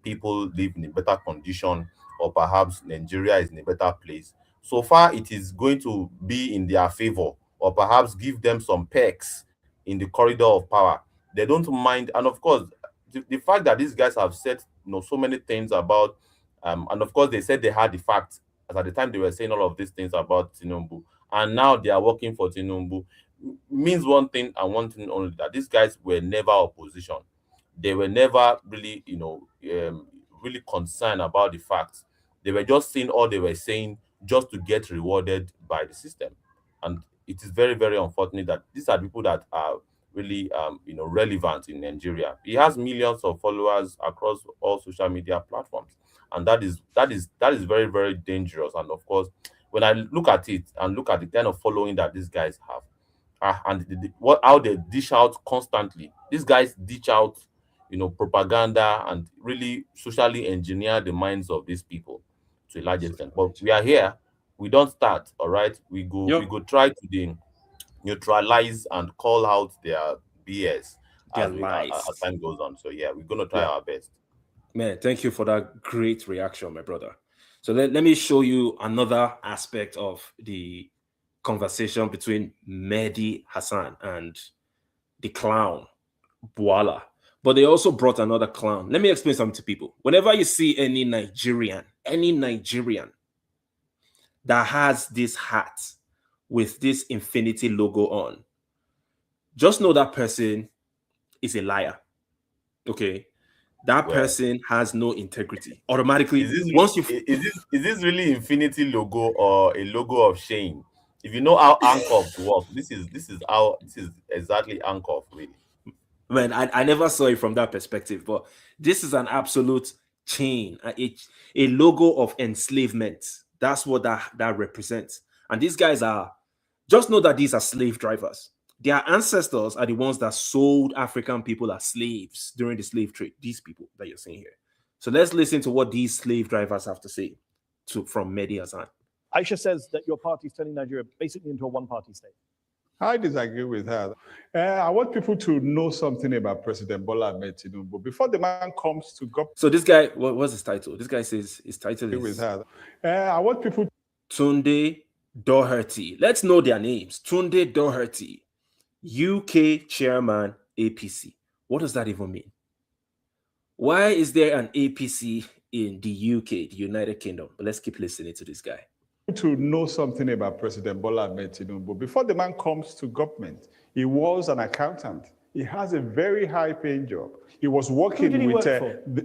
people live in a better condition, or perhaps Nigeria is in a better place. so far it is going to be in their favor, or perhaps give them some perks in the corridor of power. They don't mind. And of course, the fact that these guys have said, so many things about, and of course they said they had the facts as at the time they were saying all of these things about Tinubu, and now they are working for Tinubu, means one thing and one thing only, that these guys were never opposition. They were never really, really concerned about the facts. They were just saying all they were saying just to get rewarded by the system. And it is very, very unfortunate that these are people that are really, relevant in Nigeria. He has millions of followers across all social media platforms, and that is very, very dangerous. And of course, when I look at it and look at the kind of following that these guys have, and how they dish out constantly. These guys dish out, propaganda, and really socially engineer the minds of these people to a large extent. But we are here. We don't start. All right. We go. Yep. We go try to neutralize and call out their BS as time goes on. So yeah, we're gonna try our best. Man, thank you for that great reaction, my brother. So let me show you another aspect of the conversation between Mehdi Hasan and the clown Bwala. But they also brought another clown. Let me explain something to people. Whenever you see any Nigerian that has this hat with this infinity logo on, just know that person is a liar. Okay? That person has no integrity. Automatically, is this really infinity logo or a logo of shame? If you know how handcuffs work, this is exactly handcuff, really. Man, I never saw it from that perspective, but this is an absolute chain, a logo of enslavement. That's what that represents. And these guys just know that these are slave drivers. Their ancestors are the ones that sold African people as slaves during the slave trade. These people that you're seeing here. So let's listen to what these slave drivers have to say from Mehdi Hasan. Aisha says that your party is turning Nigeria basically into a one-party state. I disagree with her. I want people to know something about President Bola Ahmed Tinubu before the man comes to government. So this guy, what's his title? This guy says his title is... With her. I want people... Tunde Doherty. Let's know their names. Tunde Doherty, UK chairman, APC. What does that even mean? Why is there an APC in the UK, the United Kingdom? But let's keep listening to this guy. To know something about President Bola Ahmed Tinubu before the man comes to government. He was an accountant. He has a very high-paying job. He was working with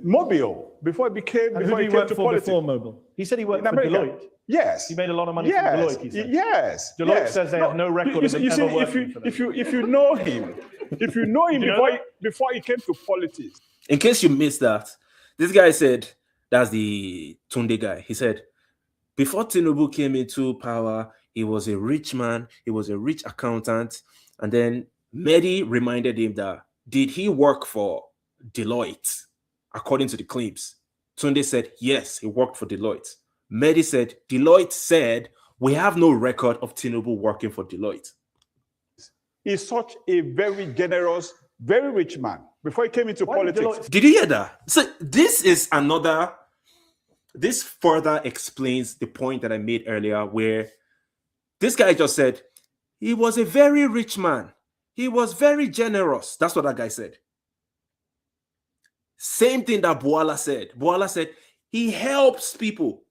Mobile before he came. Before he came to politics. Before Mobile, he said he worked for Deloitte. Yes, he made a lot of money from Deloitte. He said. Yes, Deloitte says they have no record of him ever working for them. If you know him, before he came to politics. In case you missed that, this guy said, that's the Tunde guy. He said, before Tinubu came into power, he was a rich man. He was a rich accountant. And then Mehdi reminded him that, did he work for Deloitte? According to the claims, Tunde said, yes, he worked for Deloitte. Mehdi said, Deloitte said, we have no record of Tinubu working for Deloitte. He's such a very generous, very rich man before he came into politics. Did you hear that? So this further explains the point that I made earlier, where this guy just said he was a very rich man. He was very generous. That's what that guy said. Same thing that Bwala said. Bwala said he helps people.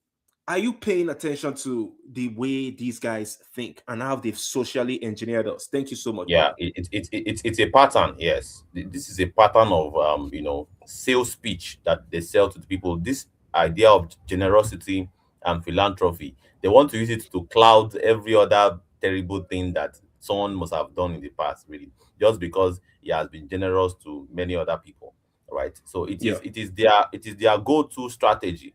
Are you paying attention to the way these guys think and how they've socially engineered us? Thank you so much. Yeah, it's a pattern. Yes, this is a pattern of sales speech that they sell to the people. This idea of generosity and philanthropy, they want to use it to cloud every other terrible thing that someone must have done in the past, really, just because he has been generous to many other people, right? So it is their go-to strategy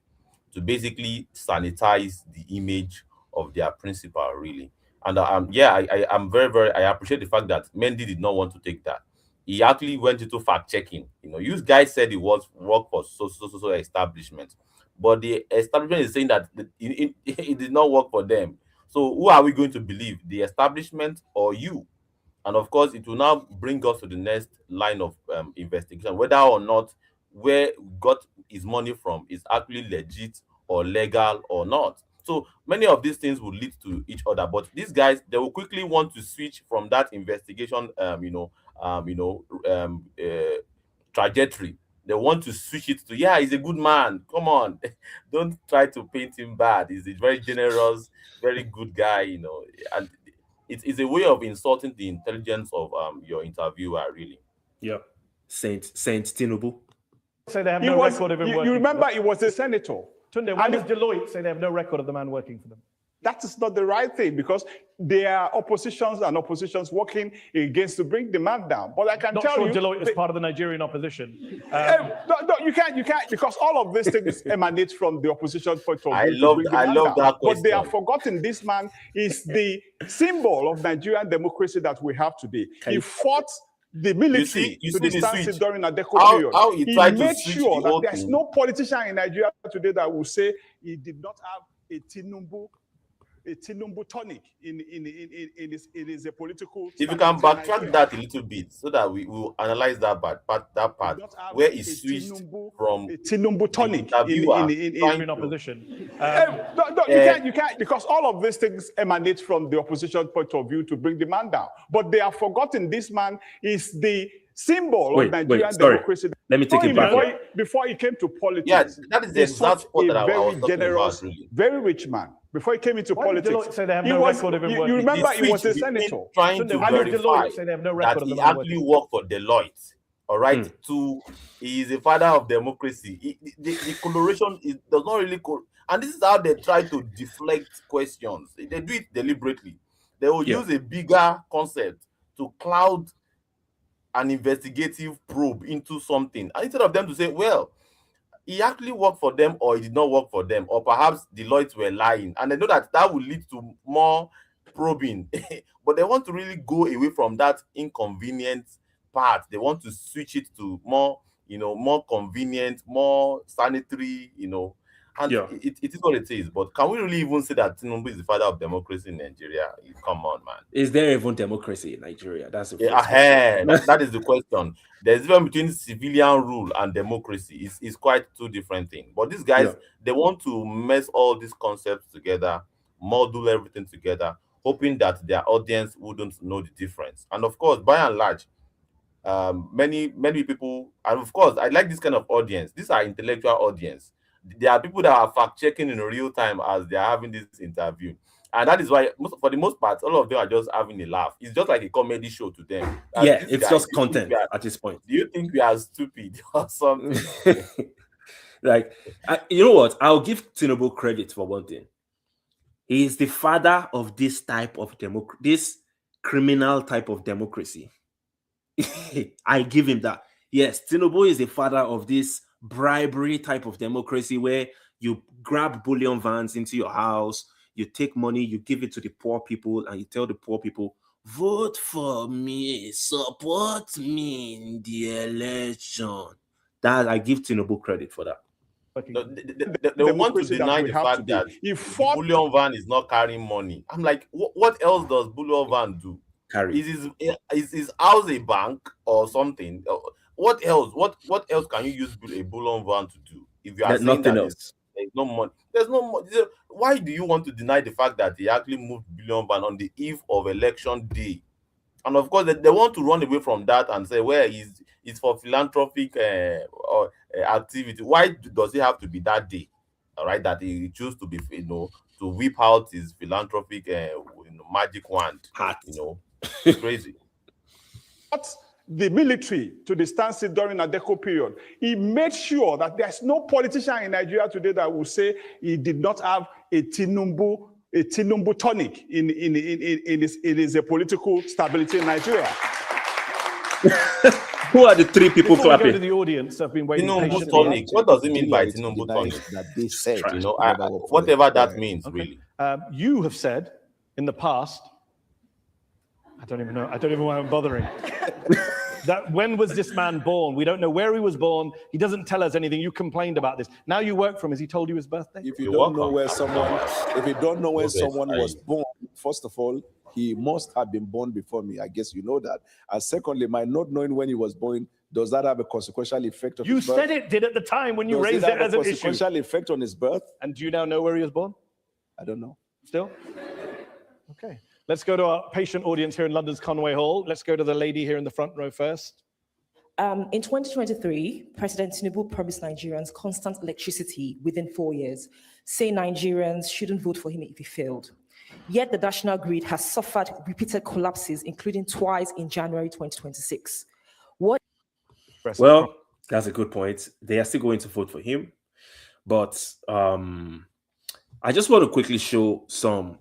to basically sanitize the image of their principal, really. And I'm very I appreciate the fact that Mehdi did not want to take that. He actually went into fact checking. You guys said he was work for so establishment, but the establishment is saying that it did not work for them. So who are we going to believe, the establishment or you? And of course, it will now bring us to the next line of investigation, whether or not where got his money from is actually legit or legal or not. So many of these things will lead to each other. But these guys, they will quickly want to switch from that investigation, trajectory. They want to switch it to, yeah, he's a good man. Come on, don't try to paint him bad. He's a very generous, very good guy, and it's a way of insulting the intelligence of your interviewer, really. Yeah. Saint Tinubu. Say they have no record of him working. You remember he was a senator. Tunde, why does Deloitte say they have no record of the man working for them? That is not the right thing, because there are oppositions working against to bring the man down. But I can tell you, Deloitte is part of the Nigerian opposition. No, you can't, because all of these things emanate from the opposition point of view. I love that question. But they have forgotten this man is the symbol of Nigerian democracy that we have today. He fought the military to distance it during a period. He made sure that there's no politician in Nigeria today that will say he did not have a Tinubu tonic in his political. If you can backtrack that a little bit, so that we will analyze that part where he switched from Tinubu tonic in opposition. You can't, because all of these things emanate from the opposition point of view to bring the man down. But they have forgotten this man is the symbol of Nigerian democracy. Let me take it back. Before he came to politics, yeah, that is the exact spot that I was very generous, very rich man. Before he came into politics, say they have no record of him working? You remember he was a senator. Trying to verify that he actually worked for Deloitte. All right, he is a father of democracy. The coloration does not really and this is how they try to deflect questions. They do it deliberately. They will use a bigger concept to cloud an investigative probe into something, and instead of them to say, well, he actually worked for them or he did not work for them, or perhaps Deloitte were lying, and they know that will lead to more probing. But they want to really go away from that inconvenient part. They want to switch it to more convenient, more sanitary, and it is what it is. But can we really even say that Tinubu is the father of democracy in Nigeria? Come on, man. Is there even democracy in Nigeria? That's the that is the question. There's even between civilian rule and democracy. It's quite two different things. But these guys, they want to mess all these concepts together, model everything together, hoping that their audience wouldn't know the difference. And of course, by and large, many people, and of course, I like this kind of audience. These are intellectual audience. There are people that are fact-checking in real time as they are having this interview. And that is why, for the most part, all of them are just having a laugh. It's just like a comedy show to them. It's just content at this point. Do you think we are stupid or something? You know what? I'll give Tinubu credit for one thing. He is the father of this type of this criminal type of democracy. I give him that. Yes, Tinubu is the father of this bribery type of democracy where you grab bullion vans into your house, you take money, you give it to the poor people, and you tell the poor people, vote for me, support me in the election. That I give Tinubu credit for that. They want to deny the fact that bullion van is not carrying money. I'm like, what else does bullion van do? Is his house a bank or something? What else? What else can you use a bullion van to do? If you are saying nothing that else. There's no money. There's no money. Why do you want to deny the fact that he actually moved bullion van on the eve of election day? And of course, they want to run away from that and say, well, it's for philanthropic activity. Why does it have to be that day? All right, that he chose to be, to whip out his philanthropic, magic wand. It's crazy. The military to distance it during a period. He made sure that there's no politician in Nigeria today that will say he did not have a Tinubu tonic in his political stability in Nigeria. Who are the three people clapping? To the audience have been waiting. Tinubu tonic. What does it mean by Tinubu tonic? That they said, whatever that means, really. You have said in the past, I don't even know. I don't even know why I'm bothering. That when was this man born? We don't know where he was born. He doesn't tell us anything. You complained about this. Now you work for him. Has he told you his birthday? If you don't know where someone was born, first of all, he must have been born before me. I guess you know that. And secondly, my not knowing when he was born, does that have a consequential effect on his birth? You said it did at the time when you raised it as an issue. Consequential effect on his birth? And do you now know where he was born? I don't know. Still? Okay. Let's go to our patient audience here in London's Conway Hall. Let's go to the lady here in the front row first. In 2023, President Tinubu promised Nigerians constant electricity within 4 years, saying Nigerians shouldn't vote for him if he failed. Yet the national grid has suffered repeated collapses, including twice in January 2026. Well, that's a good point. They are still going to vote for him. But I just want to quickly show some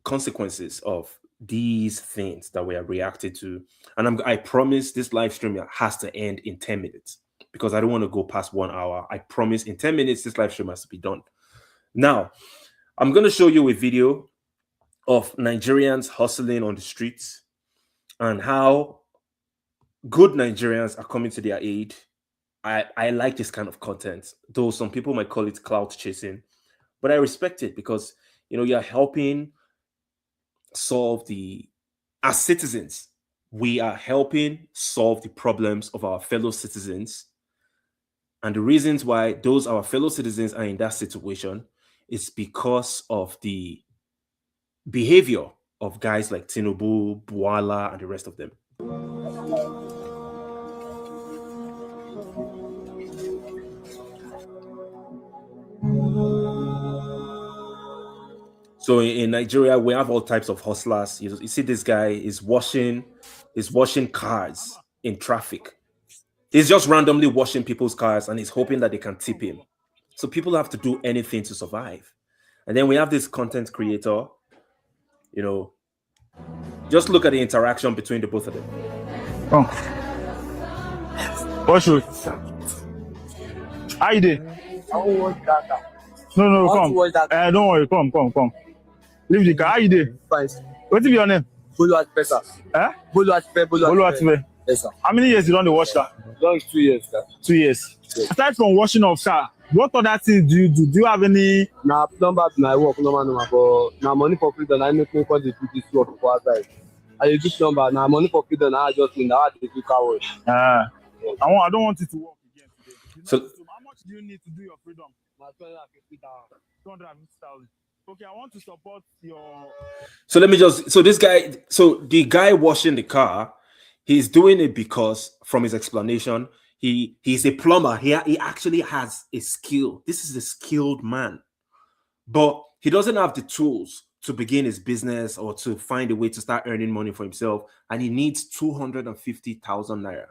consequences of these things that we are reacting to. And I promise this live stream has to end in 10 minutes because I don't want to go past 1 hour. I promise in 10 minutes, this live stream has to be done. Now, I'm going to show you a video of Nigerians hustling on the streets and how good Nigerians are coming to their aid. I like this kind of content, though some people might call it clout chasing, but I respect it because, you know, you're helping solve as citizens, we are helping solve the problems of our fellow citizens. And the reasons why those our fellow citizens are in that situation is because of the behavior of guys like Tinubu, Bwala, and the rest of them. So in Nigeria, we have all types of hustlers. You see this guy is washing cars in traffic. He's just randomly washing people's cars and he's hoping that they can tip him. So people have to do anything to survive. And then we have this content creator, you know, just look at the interaction between the both of them. Oh. What's your... How you doing? No, come. Don't worry, come. Leave the car. How you doing? Fine. What's your name? Bwala, sir. Bwala. Yes, sir. How many years you done the wash car? Long 2 years, sir. 2 years. Yes. Aside from washing of car, what other things do you do? Do you have any? Now, number my work, normal, but now money for freedom. I make me call the this work for outside. I do number now money for freedom. I just in that the car wash. I don't want you to work again today. So how much do you need to do your freedom? 250,000. Okay, I want to support your. So let me just. So the guy washing the car, he's doing it because from his explanation, he's a plumber. He actually has a skill. This is a skilled man, but he doesn't have the tools to begin his business or to find a way to start earning money for himself, and he needs 250,000 naira.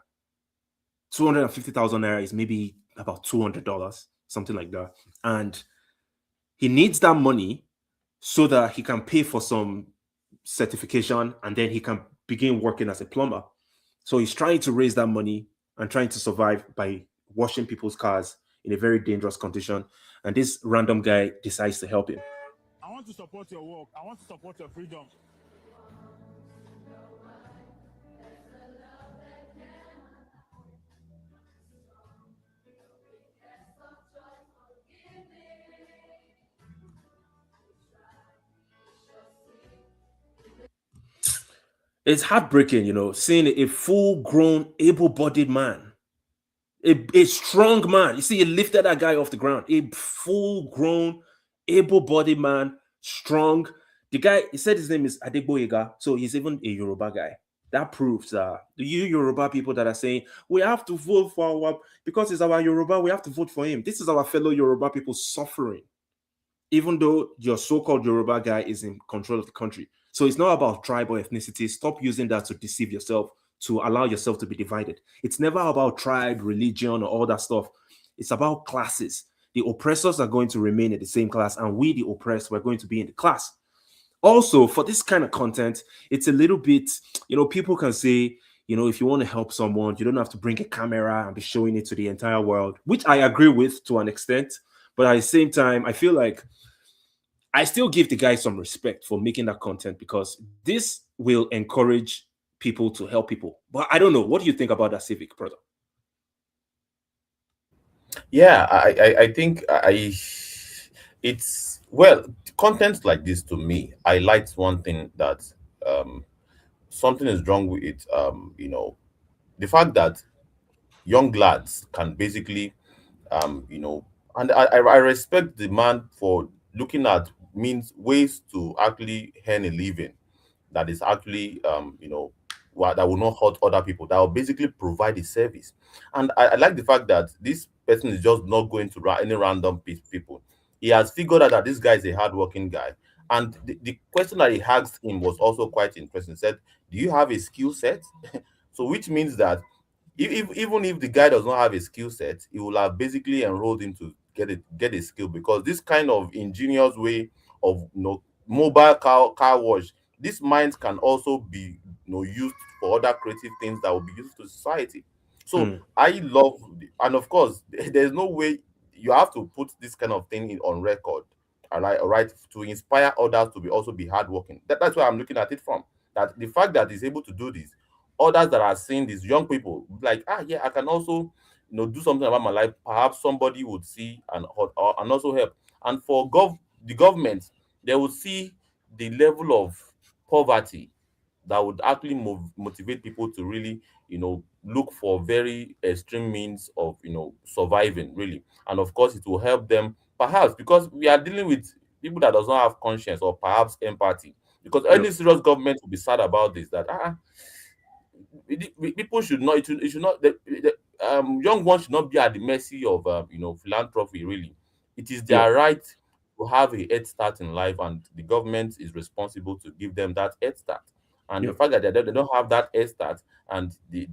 250,000 naira is maybe about $200, something like that, and he needs that money so that he can pay for some certification and then he can begin working as a plumber. So he's trying to raise that money and trying to survive by washing people's cars in a very dangerous condition. And this random guy decides to help him. I want to support your work. I want to support your freedom. It's heartbreaking, you know, seeing a full-grown, able-bodied man, a strong man. You see, he lifted that guy off the ground. A full-grown, able-bodied man, strong. The guy, he said his name is Adegboyega, so he's even a Yoruba guy. That proves the Yoruba people that are saying, we have to vote for our, because it's our Yoruba, we have to vote for him. This is our fellow Yoruba people suffering, even though your so-called Yoruba guy is in control of the country. So it's not about tribe or ethnicity. Stop using that to deceive yourself, to allow yourself to be divided. It's never about tribe, religion, or all that stuff. It's about classes. The oppressors are going to remain in the same class, and we, the oppressed, we're going to be in the class. Also, for this kind of content, it's a little bit, you know, people can say, you know, if you want to help someone, you don't have to bring a camera and be showing it to the entire world, which I agree with to an extent. But at the same time, I feel like I still give the guy some respect for making that content because this will encourage people to help people. But I don't know. What do you think about that civic, brother? Yeah, I think it's, well, content like this to me, I liked one thing that something is wrong with it. You know, the fact that young lads can basically, you know, and I respect the man for looking at means ways to actually earn a living that is actually, that will not hurt other people, that will basically provide a service. And I like the fact that this person is just not going to any random people. He has figured out that this guy is a hardworking guy. And the question that he asked him was also quite interesting. He said, do you have a skill set? So which means that even if the guy does not have a skill set, he will have basically enrolled him to get a skill, because this kind of ingenious way of mobile car wash, these minds can also be used for other creative things that will be useful to society. So I love, and of course, there's no way you have to put this kind of thing on record, all right, to inspire others to also be hardworking. That's why I'm looking at it from. That the fact that he's able to do this, others that are seeing these young people like, yeah, I can also do something about my life. Perhaps somebody would see and also help. And for the government, they would see the level of poverty that would actually motivate people to really look for very extreme means of surviving, really. And of course, it will help them, perhaps because we are dealing with people that does not have conscience or perhaps empathy. Because any serious government will be sad about this, that people should not, it should not, the young ones should not be at the mercy of philanthropy, really. It is their right to have a head start in life, and the government is responsible to give them that head start. And the fact that they don't have that head start, and the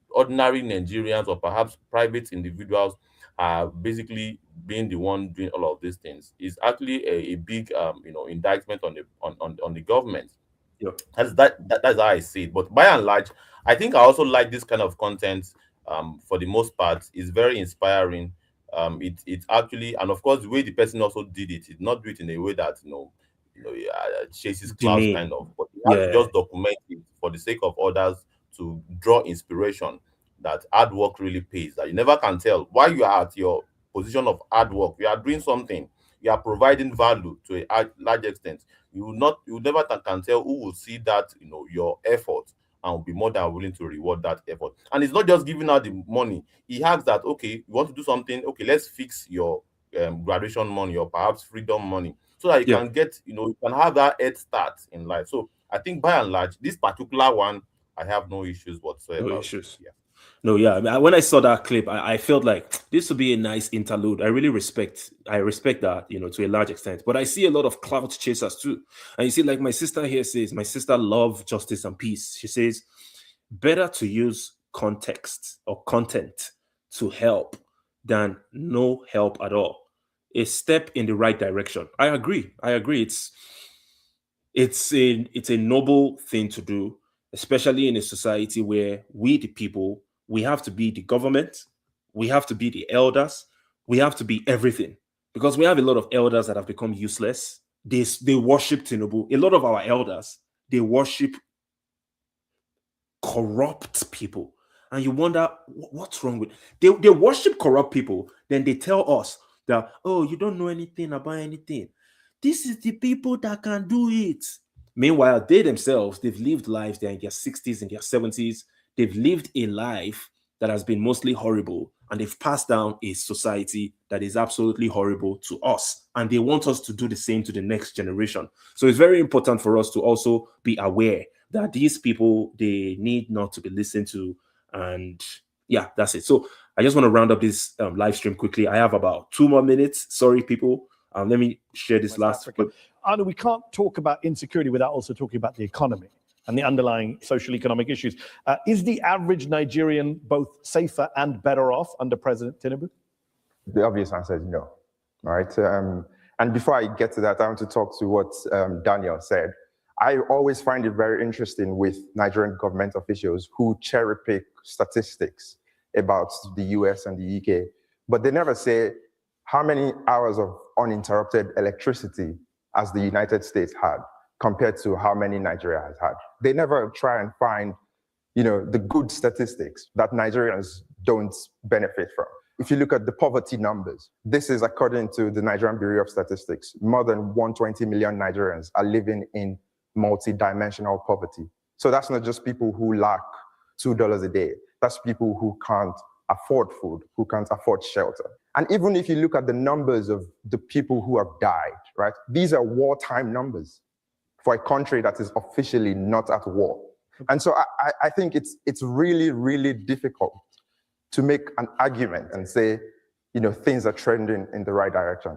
ordinary Nigerians or perhaps private individuals are basically being the one doing all of these things, is actually a big indictment on the government. That's how I see it. But by and large, I think I also like this kind of content. For the most part, it's very inspiring. It actually, and of course, the way the person also did it, it not do it in a way that chases clouds kind of, but you have to just document it for the sake of others, to draw inspiration that hard work really pays. That you never can tell while you are at your position of hard work, you are doing something, you are providing value to a large extent. You never can tell who will see that your effort and will be more than willing to reward that effort. And it's not just giving out the money. He has that, okay, you want to do something, okay, let's fix your graduation money or perhaps freedom money, so that you can get, you can have that head start in life. So I think by and large, this particular one, I have no issues whatsoever. No issues. I mean, when I saw that clip, I felt like this would be a nice interlude. I respect that, to a large extent. But I see a lot of clout chasers too. And you see, like my sister here says, my sister loves justice and peace. She says, better to use context or content to help than no help at all. A step in the right direction. I agree. It's a noble thing to do, especially in a society where we, the people, we have to be the government, we have to be the elders, we have to be everything. Because we have a lot of elders that have become useless. They worship Tinubu. A lot of our elders, they worship corrupt people. And you wonder, what's wrong with they worship corrupt people, then they tell us that, oh, you don't know anything about anything. This is the people that can do it. Meanwhile, they themselves, they've lived lives, they're in their 60s and their 70s. They've lived a life that has been mostly horrible, and they've passed down a society that is absolutely horrible to us. And they want us to do the same to the next generation. So it's very important for us to also be aware that these people, they need not to be listened to. And yeah, that's it. So I just want to round up this live stream quickly. I have about 2 more minutes. Sorry, people. Let me share this last clip. Arno, we can't talk about insecurity without also talking about the economy and the underlying social economic issues. Is the average Nigerian both safer and better off under President Tinubu? The obvious answer is no, right? And before I get to that, I want to talk to what Daniel said. I always find it very interesting with Nigerian government officials who cherry pick statistics about the US and the UK, but they never say how many hours of uninterrupted electricity as the United States had compared to how many Nigeria has had. They never try and find, the good statistics that Nigerians don't benefit from. If you look at the poverty numbers, this is according to the Nigerian Bureau of Statistics. More than 120 million Nigerians are living in multi-dimensional poverty. So that's not just people who lack $2 a day. That's people who can't afford food, who can't afford shelter. And even if you look at the numbers of the people who have died right? These are wartime numbers for a country that is officially not at war. And so I think it's really, really difficult to make an argument and say, things are trending in the right direction.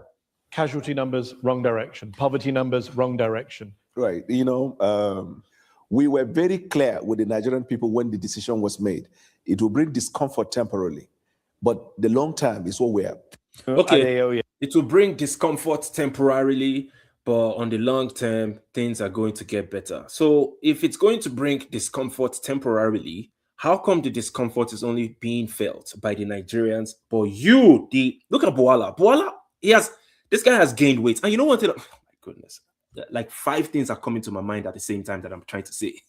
Casualty numbers, wrong direction. Poverty numbers, wrong direction. Right. We were very clear with the Nigerian people when the decision was made. It will bring discomfort temporarily, but the long term is what we are. Okay, it will bring discomfort temporarily, but on the long term, things are going to get better. So if it's going to bring discomfort temporarily, how come the discomfort is only being felt by the Nigerians? But look at Bwala. Bwala, this guy has gained weight. And you know what? Oh my goodness. Like 5 things are coming to my mind at the same time that I'm trying to say.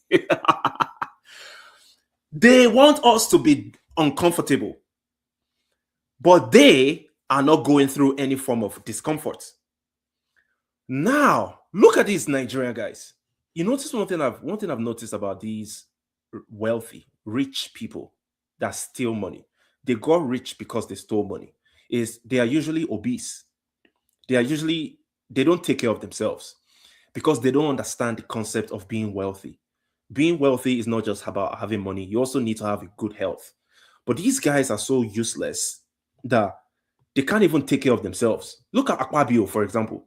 They want us to be uncomfortable, but they are not going through any form of discomfort. Now, look at these Nigerian guys. You notice one thing I've noticed about these wealthy, rich people that steal money. They got rich because they stole money. They are usually obese. They don't take care of themselves because they don't understand the concept of being wealthy. Being wealthy is not just about having money. You also need to have a good health. But these guys are so useless that they can't even take care of themselves. Look at Akpabio, for example.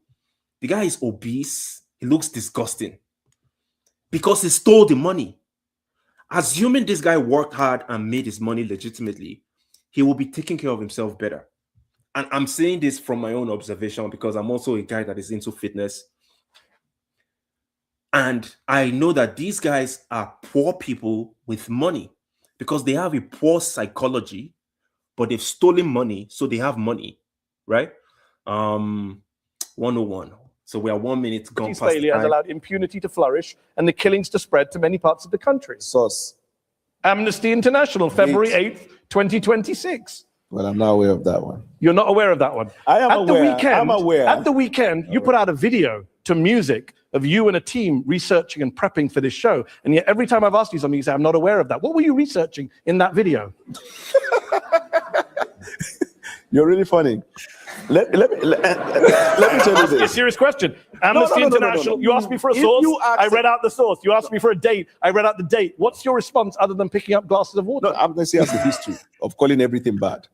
The guy is obese. He looks disgusting because he stole the money. Assuming this guy worked hard and made his money legitimately, he will be taking care of himself better. And I'm saying this from my own observation because I'm also a guy that is into fitness. And I know that these guys are poor people with money because they have a poor psychology, but they've stolen money, so they have money, right? 101. So we are 1 minute gone past failure has allowed impunity to flourish and the killings to spread to many parts of the country. Source. Amnesty International, February 8th, 2026. Well, I'm not aware of that one. You're not aware of that one? I am aware. I'm aware. At the weekend, you put out a video to music of you and a team researching and prepping for this show. And yet every time I've asked you something, you say, I'm not aware of that. What were you researching in that video? You're really funny. Let me tell you this. A serious question. Amnesty International, you asked me for a source, I read out the source. You asked me for a date, I read out the date. What's your response other than picking up glasses of water? No, Amnesty has a history of calling everything bad.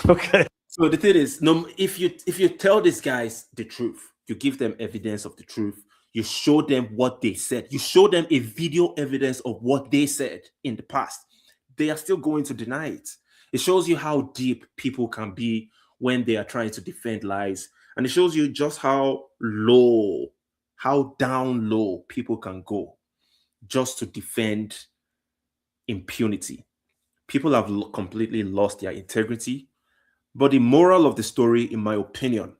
Okay. So the thing is, if you tell these guys the truth, you give them evidence of the truth, you show them what they said, you show them a video evidence of what they said in the past, they are still going to deny it. It shows you how deep people can be when they are trying to defend lies. And it shows you just how down low people can go just to defend impunity. People have completely lost their integrity. But the moral of the story, in my opinion,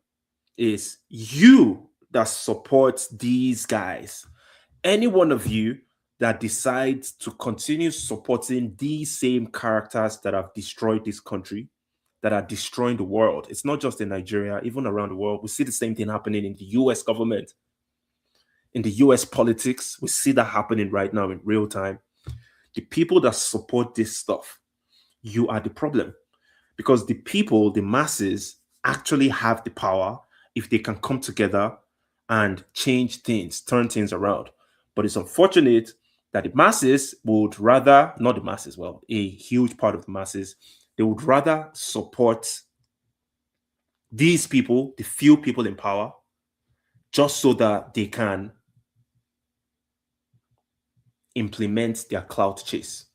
is you that supports these guys, any one of you that decides to continue supporting these same characters that have destroyed this country, that are destroying the world. It's not just in Nigeria, even around the world. We see the same thing happening in the US government, in the US politics. We see that happening right now in real time. The people that support this stuff, you are the problem. Because the people, the masses, actually have the power if they can come together and change things, turn things around. But it's unfortunate that the masses would rather, not the masses, well, a huge part of the masses, they would rather support these people, the few people in power, just so that they can implement their clout chase.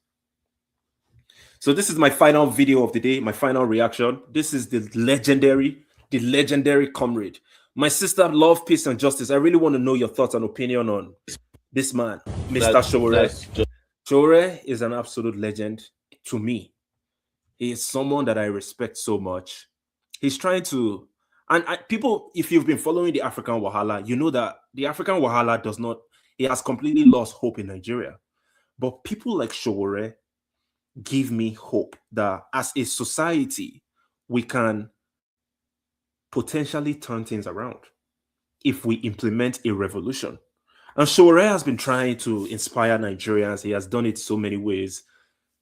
So this is my final video of the day, my final reaction. This is the legendary comrade. My sister, love, peace, and justice. I really want to know your thoughts and opinion on this man, Mr. Showore. Showore is an absolute legend to me. He is someone that I respect so much. He's trying to, people, if you've been following the African Wahala, you know that the African Wahala he has completely lost hope in Nigeria. But people like Showore give me hope that as a society, we can potentially turn things around if we implement a revolution. And Showore has been trying to inspire Nigerians. He has done it so many ways,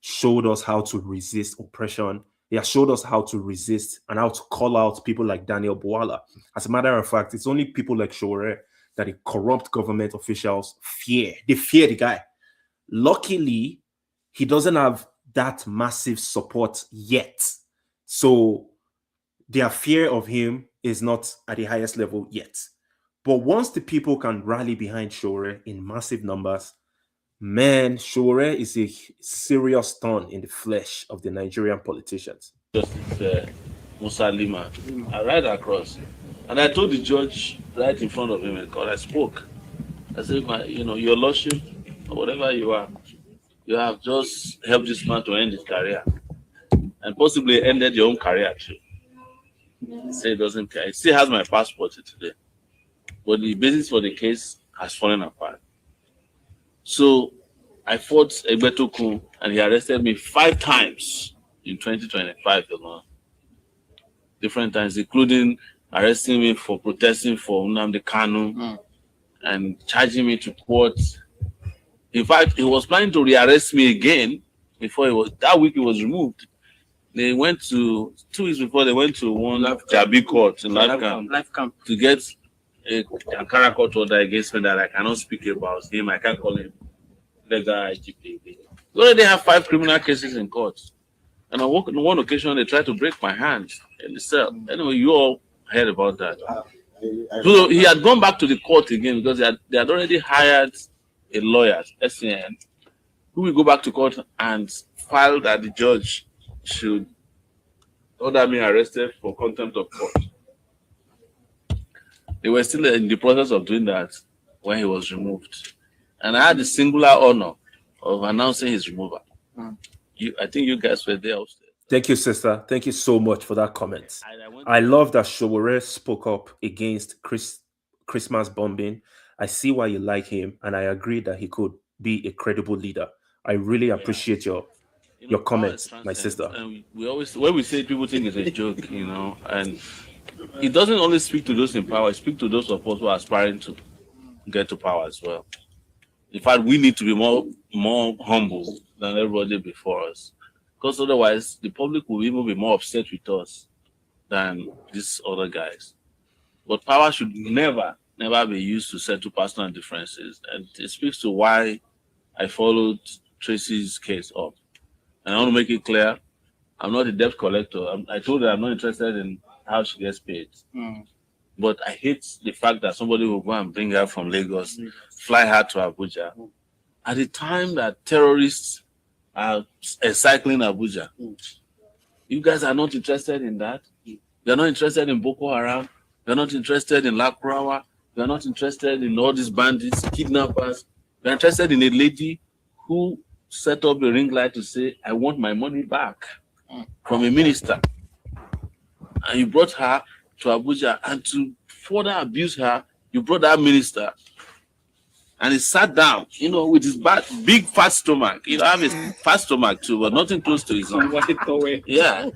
showed us how to resist oppression. He He has showed us how to resist and how to call out people like Daniel Bwala. As a matter of fact, it's only people like Shore that the corrupt government officials fear. They fear the guy. Luckily, he doesn't have that massive support yet. So their fear of him is not at the highest level yet. But once the people can rally behind Shore in massive numbers, man, Shore is a serious thorn in the flesh of the Nigerian politicians. Justice Musa Lima, right across. And I told the judge right in front of him, because I spoke. I said, your lordship, or whatever you are, you have just helped this man to end his career. And possibly ended your own career too. He said he doesn't care. He still has my passport today. But the basis for the case has fallen apart. So I fought Egbetokun and he arrested me 5 times in 2025 alone. Different times, including arresting me for protesting for Nnamdi Kanu and charging me to court. In fact, he was planning to rearrest me again before that week he was removed. They went to 2 weeks before they went to one Jabi court in Life Camp to get a Ankara court order against me that I cannot speak about him. I can't call him legal IGP. They already have 5 criminal cases in court. And on one occasion, they tried to break my hand in the cell. Anyway, you all heard about that. So he had gone back to the court again because they had already hired a lawyer, SCN, who will go back to court and file that the judge should order me arrested for contempt of court. They were still in the process of doing that when he was removed. And I had the singular honor of announcing his removal. I think you guys were there upstairs. Thank you, sister. Thank you so much for that comment. I love that Showore spoke up against Christmas bombing. I see why you like him, and I agree that he could be a credible leader. I really appreciate your comments, my sister. And we always, when we say people think it's a joke, and it doesn't only speak to those in power, it speaks to those of us who are aspiring to get to power as well. In fact, we need to be more humble than everybody before us. Because otherwise, the public will even be more upset with us than these other guys. But power should never be used to settle personal differences. And it speaks to why I followed Tracy's case up. And I want to make it clear, I'm not a debt collector. I told her I'm not interested in how she gets paid. But I hate the fact that somebody will go and bring her from Lagos, fly her to Abuja. At the time that terrorists are encircling Abuja, you guys are not interested in that. You're not interested in Boko Haram. You're not interested in Lakurawa. You're not interested in all these bandits, kidnappers. You're interested in a lady who set up a ring light to say, I want my money back from a minister. And you brought her to Abuja, and to further abuse her, you brought that minister, and he sat down, with his big fat stomach. I have a fat stomach too, but nothing close to his own. Yeah,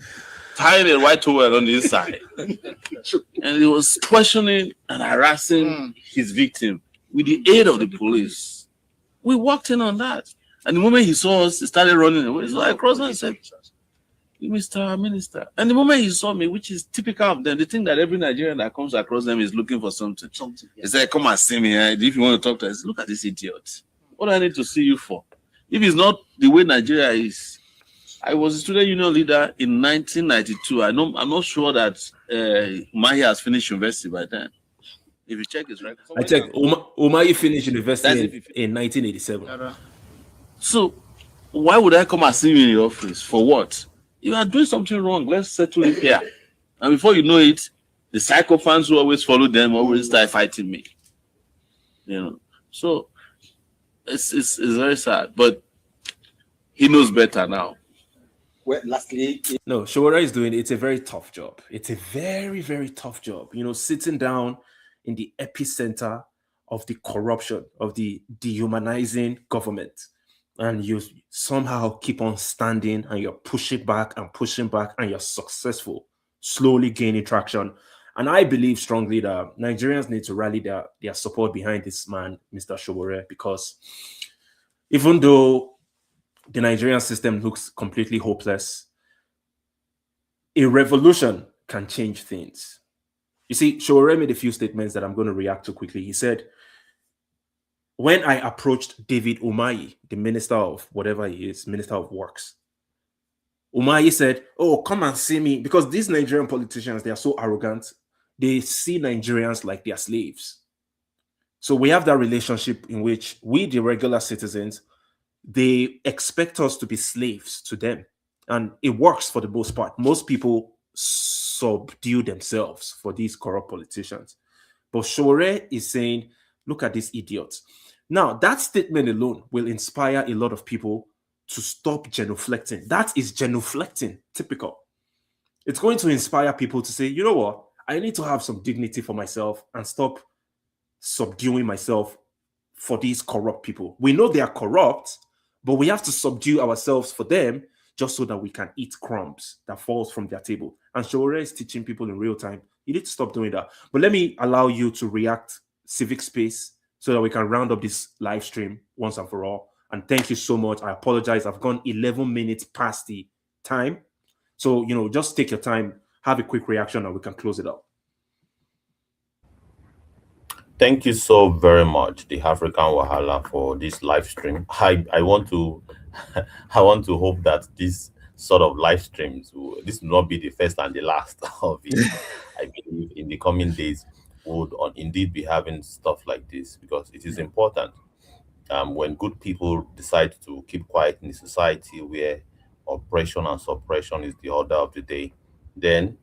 tying a white towel on the inside, and he was questioning and harassing his victim with the aid of the police. We walked in on that, and the moment he saw us, he started running away. So I crossed and said, Mr. Minister. And the moment he saw me, which is typical of them, they think that every Nigerian that comes across them is looking for something. He said, come and see me. If you want to talk to us, look at this idiot. What do I need to see you for? If it's not the way Nigeria is. I was a student union leader in 1992. I'm not sure that Mahi has finished university by then. If you check his record. I checked. Umahi finished university in 1987. So why would I come and see you in your office? For what? You are doing something wrong. Let's settle it here. And before you know it, the psychophants who always follow them always start fighting me. So it's very sad. But he knows better now. Well, lastly, no, Showore is doing it's a very tough job. It's a very, very tough job. Sitting down in the epicenter of the corruption, of the dehumanizing government. And you somehow keep on standing and you're pushing back and you're successful, slowly gaining traction. And I believe strongly that Nigerians need to rally their support behind this man, Mr. Showore, because even though the Nigerian system looks completely hopeless, a revolution can change things. You see, Showore made a few statements that I'm going to react to quickly. He said, when I approached David Umahi, the minister of whatever he is, minister of works, Umahi said, oh, come and see me. Because these Nigerian politicians, they are so arrogant. They see Nigerians like they are slaves. So we have that relationship in which we, the regular citizens, they expect us to be slaves to them. And it works for the most part. Most people subdue themselves for these corrupt politicians. But Showore is saying, look at these idiots. Now, that statement alone will inspire a lot of people to stop genuflecting. That is genuflecting, typical. It's going to inspire people to say, you know what? I need to have some dignity for myself and stop subduing myself for these corrupt people. We know they are corrupt, but we have to subdue ourselves for them just so that we can eat crumbs that falls from their table. And Showore is teaching people in real time. You need to stop doing that. But let me allow you to react civic space so that we can round up this live stream once and for all. And thank you so much. I apologize. I've gone 11 minutes past the time. So, just take your time, have a quick reaction, and we can close it up. Thank you so very much, the African Wahala, for this live stream. I want to I want to hope that this sort of live streams this will not be the first and the last of it. I believe in the coming days would indeed be having stuff like this because it is important. When good people decide to keep quiet in a society where oppression and suppression is the order of the day, then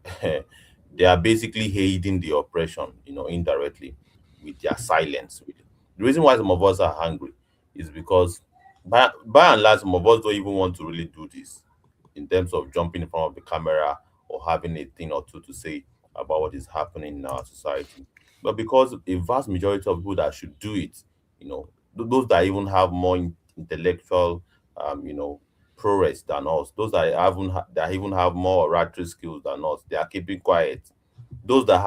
they are basically aiding the oppression, indirectly with their silence. The reason why some of us are angry is because by and large, some of us don't even want to really do this in terms of jumping in front of the camera or having a thing or two to say about what is happening in our society. But because a vast majority of people that should do it, those that even have more intellectual, prowess than us, those that even have more oratory skills than us, they are keeping quiet. Those that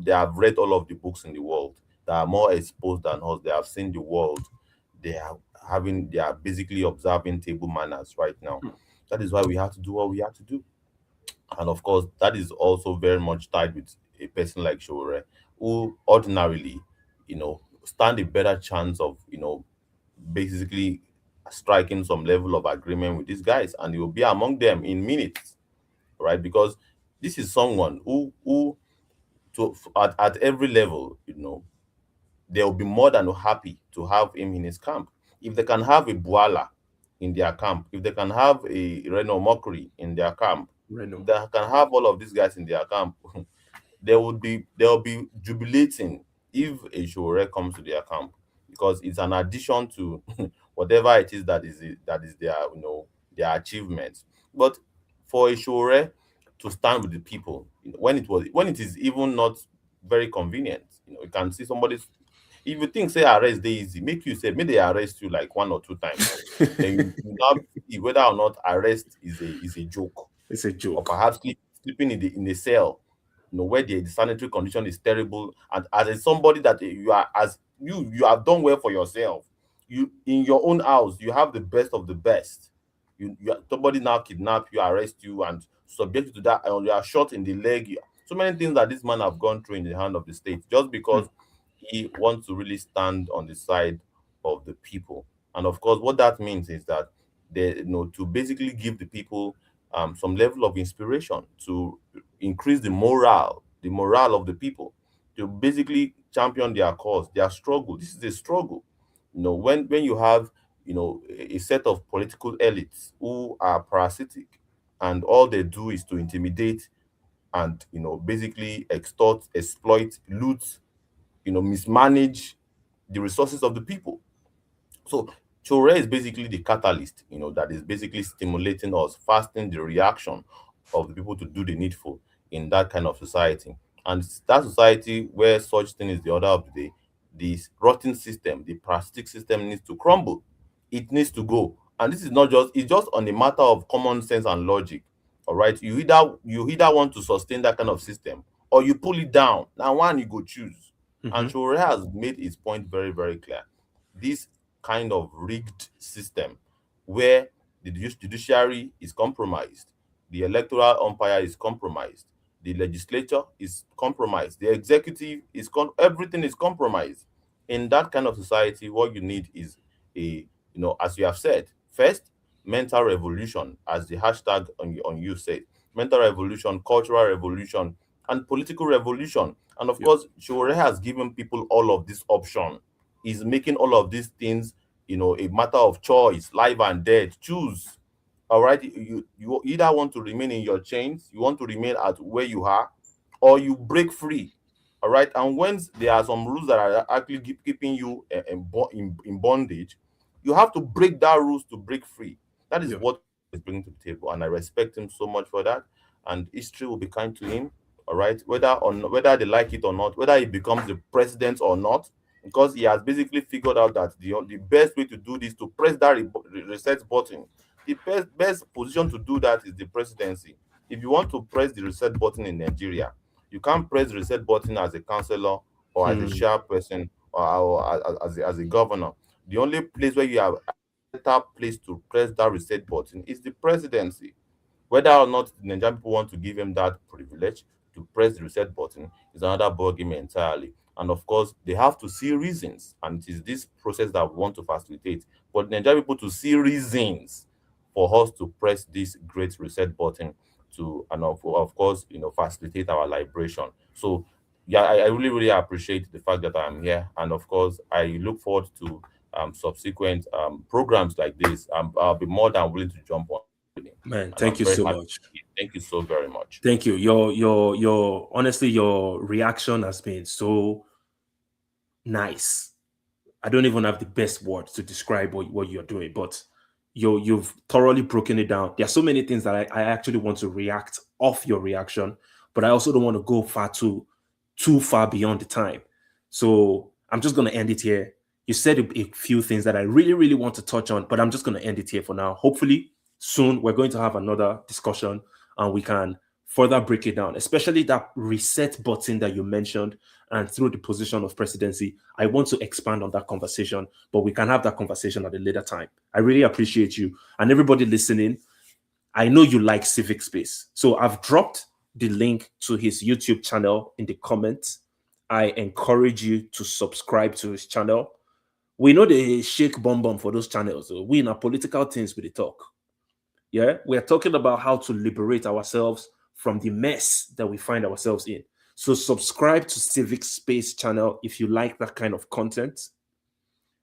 they have read all of the books in the world, that are more exposed than us, they have seen the world, they are basically observing table manners right now. That is why we have to do what we have to do. And of course, that is also very much tied with a person like Showore, who ordinarily, stand a better chance of, basically striking some level of agreement with these guys, and he will be among them in minutes, right? Because this is someone who at every level, they'll be more than happy to have him in his camp. If they can have a Bwala in their camp, if they can have a Reno Mockery in their camp, if they can have all of these guys in their camp, they'll be jubilating if a Showore comes to their camp, because it's an addition to whatever it is that is their their achievements. But for a Showore to stand with the people when it is even not very convenient, you can see somebody. If you think say arrest dey easy, make you say make they arrest you like 1 or 2 times, then you now see whether or not arrest is a joke. It's a joke. Or perhaps sleeping in a cell, where the sanitary condition is terrible, and as somebody that you have done well for yourself, you in your own house you have the best of the best. Somebody now kidnap you, arrest you, and subject you to that, and you are shot in the leg. So many things that this man have gone through in the hand of the state, just because he wants to really stand on the side of the people. And of course, what that means is that to basically give the people some level of inspiration, to increase the morale of the people, to basically champion their cause, their struggle. This is a struggle. When you have a set of political elites who are parasitic, and all they do is to intimidate and basically extort, exploit, loot, mismanage the resources of the people. So Chore is basically the catalyst, that is basically stimulating us, fasting the reaction of the people to do the needful in that kind of society. And that society where such thing is the order of the day, this rotten system, the parasitic system needs to crumble. It needs to go. And this is not it's just on a matter of common sense and logic. All right. You either want to sustain that kind of system or you pull it down. Now one you go choose. And Chore has made his point very, very clear. This kind of rigged system where the judiciary is compromised, The electoral umpire is compromised. The legislature is compromised. The executive is everything is compromised. In that kind of society, what you need is as you have said, first, mental revolution, as the hashtag on you said, mental revolution, cultural revolution, and political revolution. And of course, Shore has given people all of this option. Is making all of these things, a matter of choice, life and death. Choose. All right. You either want to remain in your chains, you want to remain at where you are, or you break free. All right. And once there are some rules that are actually keeping you in bondage, you have to break that rules to break free. That is what he's bringing to the table, and I respect him so much for that. And history will be kind to him. All right, whether they like it or not, whether he becomes the president or not, because he has basically figured out that the best way to do this, to press that reset button, the best position to do that is the presidency. If you want to press the reset button in Nigeria, you can't press the reset button as a councillor or as a chairperson or as a governor. The only place where you have a better place to press that reset button is the presidency. Whether or not the Nigerian people want to give him that privilege to press the reset button is another ballgame entirely. And of course, they have to see reasons, and it is this process that we want to facilitate. But Nigerian people to see reasons for us to press this great reset button to, and of course, facilitate our liberation. So, yeah, I really, really appreciate the fact that I'm here, and of course, I look forward to subsequent programs like this. I'll be more than willing to jump on. Man, thank you so much. Thank you so very much. Thank you. Your honestly, your reaction has been so nice. I don't even have the best words to describe what you're doing, but you've thoroughly broken it down. There are so many things that I actually want to react off your reaction, but I also don't want to go too far beyond the time. So I'm just going to end it here. You said a few things that I really, really want to touch on, but I'm just going to end it here for now. Hopefully, soon we're going to have another discussion and we can further break it down, especially that reset button that you mentioned and through the position of presidency. I want to expand on that conversation, but we can have that conversation at a later time. I really appreciate you and everybody listening. I know you like Civic Space. So I've dropped the link to his YouTube channel in the comments. I encourage you to subscribe to his channel. We know they shake bomb for those channels. So we in our political things with the talk. Yeah, we're talking about how to liberate ourselves from the mess that we find ourselves in. So subscribe to Civic Space channel if you like that kind of content.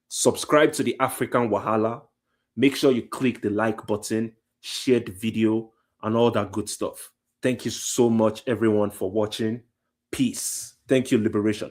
Subscribe to the African Wahala. Make sure you click the like button, share the video, and all that good stuff. Thank you so much, everyone, for watching. Peace. Thank you, Liberation.